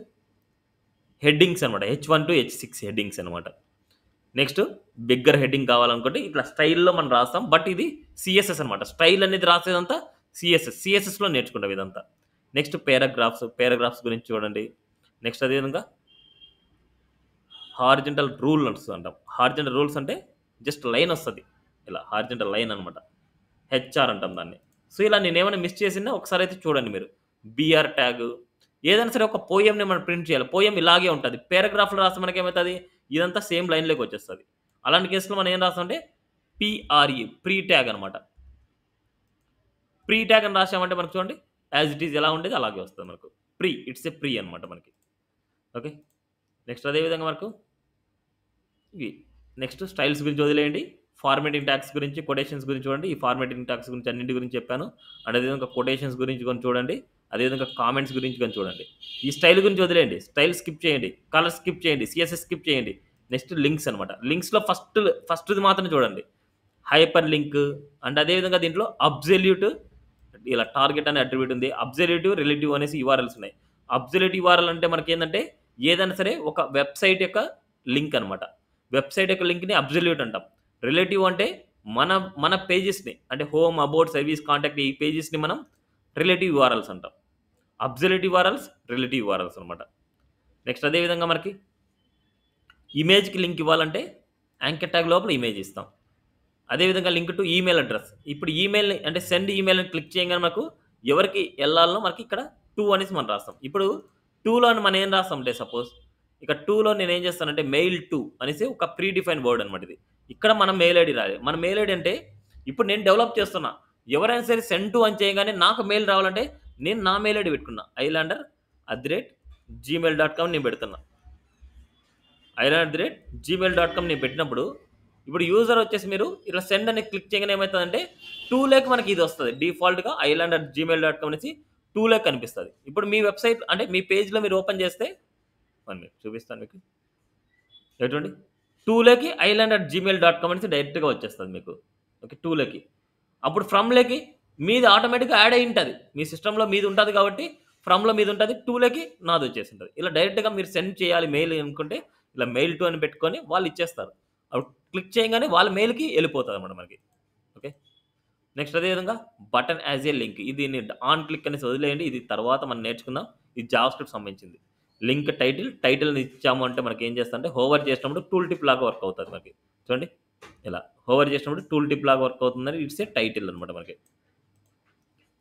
హెడ్డింగ్స్ అనమాట, H1 to H6 హెడ్డింగ్స్ అనమాట. నెక్స్ట్ బిగ్గర్ హెడ్డింగ్ కావాలనుకుంటే ఇట్లా స్టైల్లో మనం రాస్తాం. బట్ ఇది CSS అనమాట. స్టైల్ అనేది రాసేదంతా CSSలో నేర్చుకుంటాం ఇదంతా. నెక్స్ట్ పారాగ్రాఫ్స్ గురించి చూడండి. నెక్స్ట్ అదేవిధంగా హారిజంటల్ రూల్స్ అంటాం. హారిజంటల్ రూల్స్ అంటే జస్ట్ లైన్ వస్తుంది, ఇలా హారిజంటల్ లైన్ అనమాట. HR అంటాం దాన్ని. సో ఇలా నేను ఏమైనా మిస్ చేసినా ఒకసారి అయితే చూడండి మీరు. BR ట్యాగ్ ఏదైనా సరే ఒక పోయంని మనం ప్రింట్ చేయాలి. పోయం ఇలాగే ఉంటుంది. పారాగ్రాఫ్లో రాస్తే మనకి ఏమవుతుంది, ఇదంతా సేమ్ లైన్లోకి వచ్చేస్తుంది. అలాంటి కేసులో మనం ఏం రాస్తామంటే పిఆర్ఈ ప్రీ ట్యాగ్ అనమాట. ప్రీ ట్యాగ్ అని రాసామంటే మనకు చూడండి యాజ్ ఇట్ ఈజ్ ఎలా ఉండేది అలాగే వస్తుంది మనకు. ఇట్స్ ఏ ప్రీ అనమాట మనకి. ఓకే, నెక్స్ట్ అదేవిధంగా మనకు ఇవి నెక్స్ట్ స్టైల్స్ గురించి వదిలేయండి. ఫార్మేటింగ్ ట్యాగ్స్ గురించి, కొటేషన్స్ గురించి చూడండి. ఈ ఫార్మేటింగ్ ట్యాగ్స్ గురించి అన్నింటి గురించి చెప్పాను. అండ్ అదేవిధంగా కొటేషన్స్ గురించి కొన్ని చూడండి. అదేవిధంగా కామెంట్స్ గురించి కొన్ని చూడండి. ఈ స్టైల్ గురించి వదిలేయండి. స్టైల్ స్కిప్ చేయండి, కలర్ స్కిప్ చేయండి, సిఎస్ఎస్ స్కిప్ చేయండి. నెక్స్ట్ లింక్స్ అనమాట. లింక్స్లో ఫస్ట్ది మాత్రం చూడండి, హైపర్ లింక్. అండ్ అదేవిధంగా దీంట్లో అబ్జల్యూట్, ఇలా టార్గెట్ అనే అట్రిబ్యూట్ ఉంది. అబ్జల్యూటివ్, రిలేటివ్ అనేసి యూఆర్ఎల్స్ ఉన్నాయి. అబ్జల్యూట్ యూఆర్ఎల్ అంటే మనకి ఏంటంటే ఏదైనా సరే ఒక వెబ్సైట్ యొక్క లింక్ అనమాట. వెబ్సైట్ యొక్క లింక్ని అబ్జల్యూట్ అంటాం. రిలేటివ్ అంటే మన మన పేజెస్ని, అంటే హోమ్, అబౌట్, సర్వీస్, కాంటాక్ట్, ఈ పేజెస్ని మనం రిలేటివ్ యూఆర్ఎల్స్ అంటాం. అబ్జల్యూట్ యూఆర్ఎల్స్, రిలేటివ్ యూఆర్ఎల్స్ అనమాట. నెక్స్ట్ అదేవిధంగా మనకి ఇమేజ్కి లింక్ ఇవ్వాలంటే యాంకర్ ట్యాగ్ లోపల ఇమేజ్ ఇస్తాం. అదేవిధంగా లింక్ టు ఈమెయిల్ అడ్రస్. ఇప్పుడు ఈమెయిల్ని అంటే సెండ్ ఈమెయిల్ని క్లిక్ చేయగానే మనకు ఎవరికి వెళ్ళాలో మనకి ఇక్కడ టూ అనేసి మనం రాస్తాం. ఇప్పుడు టూలో మనం ఏం రాస్తాం అంటే సపోజ్ ఇక టూలో నేను ఏం చేస్తానంటే మెయిల్ టూ అనేసి ఒక ప్రీ డిఫైన్ వర్డ్ అనమాట ఇది. ఇక్కడ మనం మెయిల్ ఐడి రాయాలి. మన మెయిల్ ఐడి అంటే ఇప్పుడు నేను డెవలప్ చేస్తున్నా, ఎవరైనా సరే సెండ్ టు అని చేయగానే నాకు మెయిల్ రావాలంటే నేను నా మెయిల్ ఐడి పెట్టుకున్నా, island@gmail.com నేను పెడుతున్నా. island@gmail.com నేను పెట్టినప్పుడు ఇప్పుడు యూజర్ వచ్చేసి మీరు ఇలా సెండ్ అని క్లిక్ చేయగానే ఏమవుతుందంటే టూలోకి మనకి ఇది వస్తుంది. డిఫాల్ట్గా island@gmail.com అనేసి టూలోకి కనిపిస్తుంది. ఇప్పుడు మీ వెబ్సైట్ అంటే మీ పేజ్లో మీరు ఓపెన్ చేస్తే చూపిస్తాను మీకు. ఎటువంటి టూలోకి island@gmail.com అనేసి డైరెక్ట్గా వచ్చేస్తుంది మీకు. ఓకే, టూలోకి. అప్పుడు ఫ్రమ్లోకి మీది ఆటోమేటిక్గా యాడ్ అయి ఉంటుంది. మీ సిస్టంలో మీది ఉంటుంది కాబట్టి ఫ్రమ్లో మీది ఉంటుంది, టూలోకి నాది వచ్చేసి ఉంటుంది. ఇలా డైరెక్ట్గా మీరు సెండ్ చేయాలి మెయిల్ అనుకుంటే ఇలా మెయిల్ టూ అని పెట్టుకొని వాళ్ళు ఇచ్చేస్తారు. అప్పుడు క్లిక్ చేయగానే వాళ్ళ మెయిల్కి వెళ్ళిపోతుంది అన్నమాట మనకి. ఓకే, నెక్స్ట్ అదేవిధంగా బటన్ యాజ్ ఏ లింక్. ఇది ఆన్ క్లిక్ అనేసి వదిలేయండి, ఇది తర్వాత మనం నేర్చుకుందాం. ఇది జావా స్క్రిప్ట్ సంబంధించింది. లింక్ టైటిల్ని ఇచ్చాము అంటే మనకి ఏం చేస్తా అంటే హోవర్ చేసినప్పుడు టూల్ టిప్ లాగా వర్క్ అవుతుంది మనకి. చూడండి ఇలా హోవర్ చేసినప్పుడు టూల్ టిప్ లాగా వర్క్ అవుతుందని ఇట్స్ ఏ టైటిల్ అనమాట మనకి.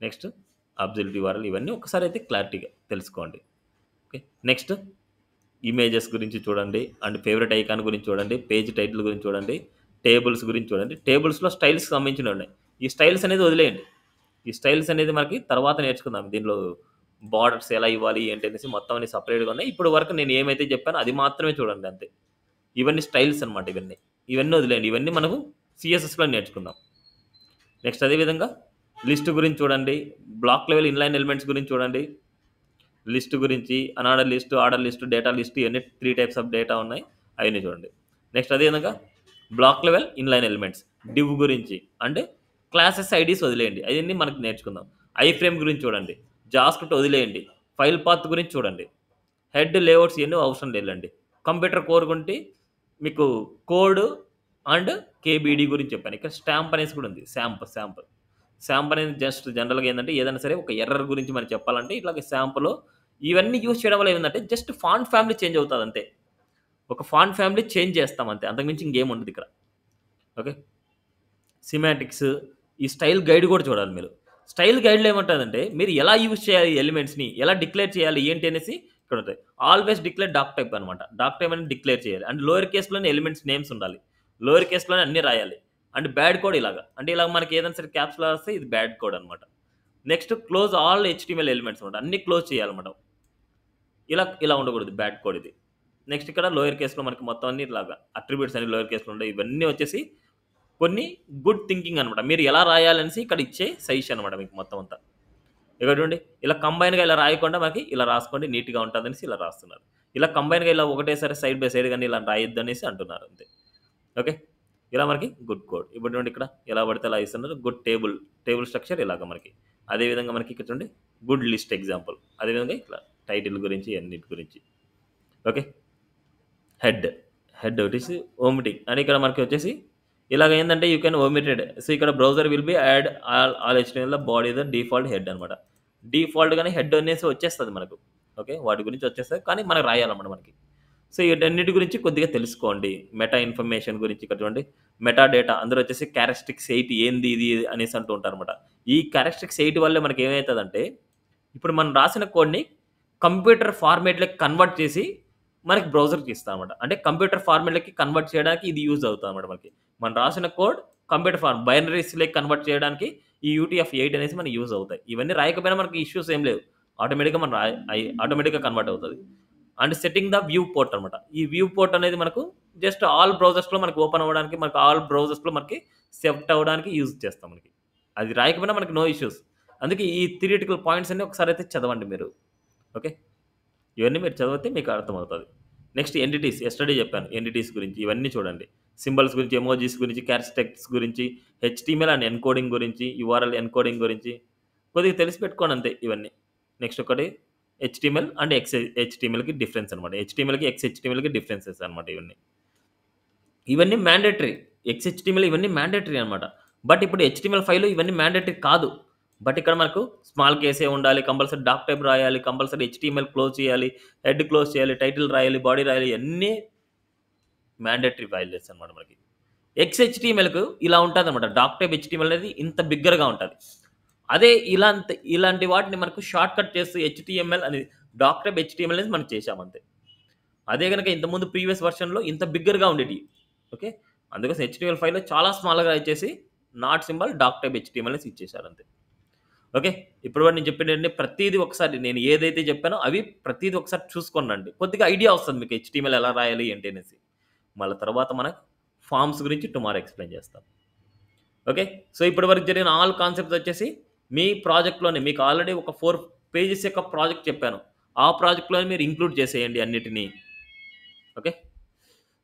నెక్స్ట్ అబ్జల్యూట్ యూఆర్ఎల్, ఇవన్నీ ఒకసారి అయితే క్లారిటీగా తెలుసుకోండి. ఓకే, నెక్స్ట్ ఇమేజెస్ గురించి చూడండి, అండ్ ఫేవరెట్ ఐకాన్ గురించి చూడండి, పేజ్ టైటిల్ గురించి చూడండి, టేబుల్స్ గురించి చూడండి. టేబుల్స్లో స్టైల్స్కి సంబంధించినవి ఉన్నాయి. ఈ స్టైల్స్ అనేది వదిలేయండి. ఈ స్టైల్స్ అనేది మనకి తర్వాత నేర్చుకుందాం. దీనిలో బార్డర్స్ ఎలా ఇవ్వాలి ఏంటి అనేసి మొత్తం అన్ని సపరేట్గా ఉన్నాయి. ఇప్పుడు వరకు నేను ఏమైతే చెప్పానో అది మాత్రమే చూడండి అంతే. ఇవన్నీ స్టైల్స్ అనమాట. ఇవన్నీ వదిలేయండి. ఇవన్నీ మనకు సిఎస్ఎస్లో నేర్చుకుందాం. నెక్స్ట్ అదేవిధంగా లిస్ట్ గురించి చూడండి, బ్లాక్ లెవెల్ ఇన్లైన్ ఎలిమెంట్స్ గురించి చూడండి, లిస్ట్ గురించి అనార్డర్ list, order list, data list, ఇవన్నీ 3 టైప్స్ ఆఫ్ డేటా ఉన్నాయి, అవన్నీ చూడండి. నెక్స్ట్ అదేవిధంగా block level inline elements, div గురించి అంటే క్లాసెస్ ఐడీస్ వదిలేయండి, అవన్నీ మనకు నేర్చుకుందాం. ఐ ఫ్రేమ్ గురించి చూడండి, జావాస్క్రిప్ట్ వదిలేయండి, ఫైల్ పాత్ గురించి చూడండి, హెడ్ లేఅవుట్స్ ఇవన్నీ అవసరం లేదండి. కంప్యూటర్ కోర్ గురించి మీకు కోడ్ అండ్ కేబీడీ గురించి చెప్పాను. ఇక్కడ స్టాంప్ అనేసి కూడా ఉంది. శాంప్ అనేది జస్ట్ జనరల్గా ఏంటంటే ఏదైనా సరే ఒక ఎర్రర్ గురించి మనం చెప్పాలంటే ఇట్లాగే శాంపులో ఇవన్నీ యూజ్ చేయడం వల్ల ఏంటంటే జస్ట్ ఫాంట్ ఫ్యామిలీ చేంజ్ అవుతుంది అంతే. ఒక ఫాంట్ ఫ్యామిలీ చేంజ్ చేస్తాం అంతే, అంతకుమించి ఇంకేం ఉండదు ఇక్కడ. ఓకే, సిమాటిక్స్, ఈ స్టైల్ గైడ్ కూడా చూడాలి మీరు. స్టైల్ గైడ్లో ఏమంటుందంటే మీరు ఎలా యూజ్ చేయాలి, ఎలిమెంట్స్ని ఎలా డిక్లేర్ చేయాలి ఏంటి అనేసి ఇక్కడ ఉంటుంది. ఆల్వేస్ డిక్లేర్ డాక్ టైప్ అనమాట. డాక్ టైప్ అనేది డిక్లేర్ చేయాలి. అండ్ లోయర్ కేస్లోనే ఎలిమెంట్స్ నేమ్స్ ఉండాలి, లోయర్ కేస్లోనే అన్నీ రాయాలి. అండ్ బ్యాడ్ కోడ్ ఇలాగా, అంటే ఇలా మనకి ఏదైనా సరే క్యాప్స్లో వస్తే ఇది బ్యాడ్ కోడ్ అనమాట. Next close all HTML elements అనమాట, అన్ని క్లోజ్ చేయాలన్నమాట. ఇలా ఉండకూడదు బ్యాడ్ కోడ్ ఇది. నెక్స్ట్ ఇక్కడ లోయర్ కేస్లో మనకి మొత్తం అన్ని ఇలాగా అట్రిబ్యూట్స్ అన్ని లోయర్ కేస్లో ఉంటాయి. ఇవన్నీ వచ్చేసి కొన్ని గుడ్ థింకింగ్ అనమాట. మీరు ఎలా రాయాలనేసి ఇక్కడ ఇచ్చే సజెషన్ అనమాట మీకు మొత్తం అంతా. ఇక్కడ చూడండి, ఇలా కంబైన్గా ఇలా రాయకుండా మనకి ఇలా రాసుకోండి నీట్గా ఉంటుంది అనేసి ఇలా రాస్తున్నారు. ఇలా కంబైన్గా ఇలా ఒకటేసారి సైడ్ బై సైడ్ కానీ ఇలా రాయొద్దు అనేసి అంటున్నారు అంతే. ఓకే, ఇలా మనకి గుడ్ కోడ్. ఇప్పుడు చూడండి ఇక్కడ ఎలా పడితే అలా ఇస్తున్నారు. గుడ్ టేబుల్ స్ట్రక్చర్ ఇలాగ మనకి. అదేవిధంగా మనకి ఇక్కడ చూడండి గుడ్ లిస్ట్ ఎగ్జాంపుల్. అదేవిధంగా ఇట్లా టైటిల్ గురించి అన్నిటి గురించి. ఓకే, హెడ్ వచ్చేసి ఓమిటింగ్ అని ఇక్కడ మనకి వచ్చేసి ఇలాగ ఏంటంటే యూ కెన్ ఓమిటెడ్. సో ఇక్కడ browser will be add all HTML body the default head అనమాట. డిఫాల్ట్గానే హెడ్ అనేసి వచ్చేస్తుంది మనకు. ఓకే, వాటి గురించి వచ్చేస్తుంది కానీ మనకు రాయాలన్నమాట మనకి. సో వీటన్నిటి గురించి కొద్దిగా తెలుసుకోండి. మెటా ఇన్ఫర్మేషన్ గురించి ఇక్కడ చూడండి, మెటా డేటా అందరూ వచ్చేసి క్యారెక్టరిస్టిక్స్ 8 ఏంది ఇది అనేసి అంటూ ఉంటారు అనమాట. ఈ క్యారెక్టరిస్టిక్స్ 8 వల్లే మనకి ఏమవుతుందంటే ఇప్పుడు మనం రాసిన కోడ్ని కంప్యూటర్ ఫార్మేట్లోకి కన్వర్ట్ చేసి మనకి బ్రౌజర్కి ఇస్తాం అనమాట. అంటే కంప్యూటర్ ఫార్మాట్లకి కన్వర్ట్ చేయడానికి ఇది యూజ్ అవుతుంది అనమాట మనకి. మనం రాసిన కోడ్ కంప్యూటర్ బైనరీస్లోకి కన్వర్ట్ చేయడానికి ఈ UTF-8 అనేసి మనకి యూజ్ అవుతాయి. ఇవన్నీ రాయకపోయినా మనకి ఇష్యూస్ ఏం లేవు. ఆటోమేటిక్గా మనం ఆటోమేటిక్గా కన్వర్ట్ అవుతుంది. And setting the view port అనమాట. ఈ వ్యూ పోర్ట్ అనేది మనకు జస్ట్ ఆల్ బ్రౌజర్స్లో మనకి ఓపెన్ అవ్వడానికి, మనకి ఆల్ బ్రౌజర్స్లో మనకి సెట్ అవ్వడానికి యూజ్ చేస్తాం మనకి. అది రాయకపోయినా మనకి నో ఇష్యూస్. అందుకే ఈ థియరిటికల్ పాయింట్స్ అన్ని ఒకసారి అయితే చదవండి మీరు. ఓకే, ఇవన్నీ మీరు చదివితే మీకు అర్థమవుతుంది. నెక్స్ట్ ఎంటిటీస్, ఎస్టర్డే చెప్పాను ఎంటిటీస్ గురించి. ఇవన్నీ చూడండి. సింబల్స్ గురించి, ఎమోజీస్ గురించి, క్యారెక్టరిస్టిక్స్ గురించి, HTML అండ్ ఎన్కోడింగ్ గురించి, URL ఎన్కోడింగ్ గురించి కొద్దిగా తెలిసి పెట్టుకోండి అంతే ఇవన్నీ. నెక్స్ట్ ఒకటి HTML అండ్ XHTMLకి డిఫరెన్స్ అనమాట. HTMLకి XHTMLకి డిఫరెన్సెస్ అనమాట ఇవన్నీ. ఇవన్నీ మ్యాండేటరీ. XHTML ఇవన్నీ మ్యాండేటరీ అనమాట. బట్ ఇప్పుడు HTML5లో ఇవన్నీ మ్యాండేటరీ కాదు. బట్ ఇక్కడ మనకు స్మాల్ కేసే ఉండాలి, కంపల్సరీ డాక్ టైప్ రాయాలి, కంపల్సరీ HTML క్లోజ్ చేయాలి, హెడ్ క్లోజ్ చేయాలి, టైటిల్ రాయాలి, బాడీ రాయాలి, ఇవన్నీ మ్యాండేటరీ వాల్యూస్ అనమాట మనకి. XHTMLకు ఇలా ఉంటుంది అనమాట. డాక్ టైప్ HTML అనేది ఇంత బిగ్గరగా ఉంటుంది. అదే ఇలాంటి వాటిని మనకు షార్ట్ కట్ చేస్తూ HTML అనేది డాక్ టైప్ HTML అనేది మనం చేసామంతే. అదే కనుక ఇంతకుముందు ప్రీవియస్ వర్షన్లో ఇంత బిగ్గరగా ఉండేవి. ఓకే, అందుకోసం HTML5లో చాలా స్మాల్గా ఇచ్చేసి not symbol doc type HTML అనేసి ఇచ్చేసారు అంతే. ఓకే, ఇప్పుడు నేను చెప్పిన ప్రతిదీ ఒకసారి నేను ఏదైతే చెప్పానో అవి ప్రతిదీ ఒకసారి చూసుకోనండి. కొద్దిగా ఐడియా వస్తుంది మీకు HTML ఎలా రాయాలి ఏంటి అనేసి. మళ్ళీ తర్వాత మన ఫామ్స్ గురించి టుమారో ఎక్స్ప్లెయిన్ చేస్తాం. ఓకే, సో ఇప్పటి వరకు జరిగిన ఆల్ కాన్సెప్ట్స్ వచ్చేసి మీ ప్రాజెక్ట్లోనే మీకు ఆల్రెడీ ఒక 4 పేజెస్ యొక్క ప్రాజెక్ట్ చెప్పాను. ఆ ప్రాజెక్ట్లోనే మీరు ఇంక్లూడ్ చేసేయండి అన్నిటినీ. ఓకే,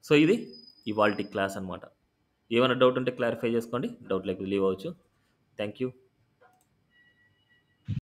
సో ఇది ఇవాల్టి క్లాస్ అనమాట. ఏమైనా డౌట్ ఉంటే క్లారిఫై చేసుకోండి. డౌట్ లేకపోతే లీవ్ అవ్వచ్చు. Thank you.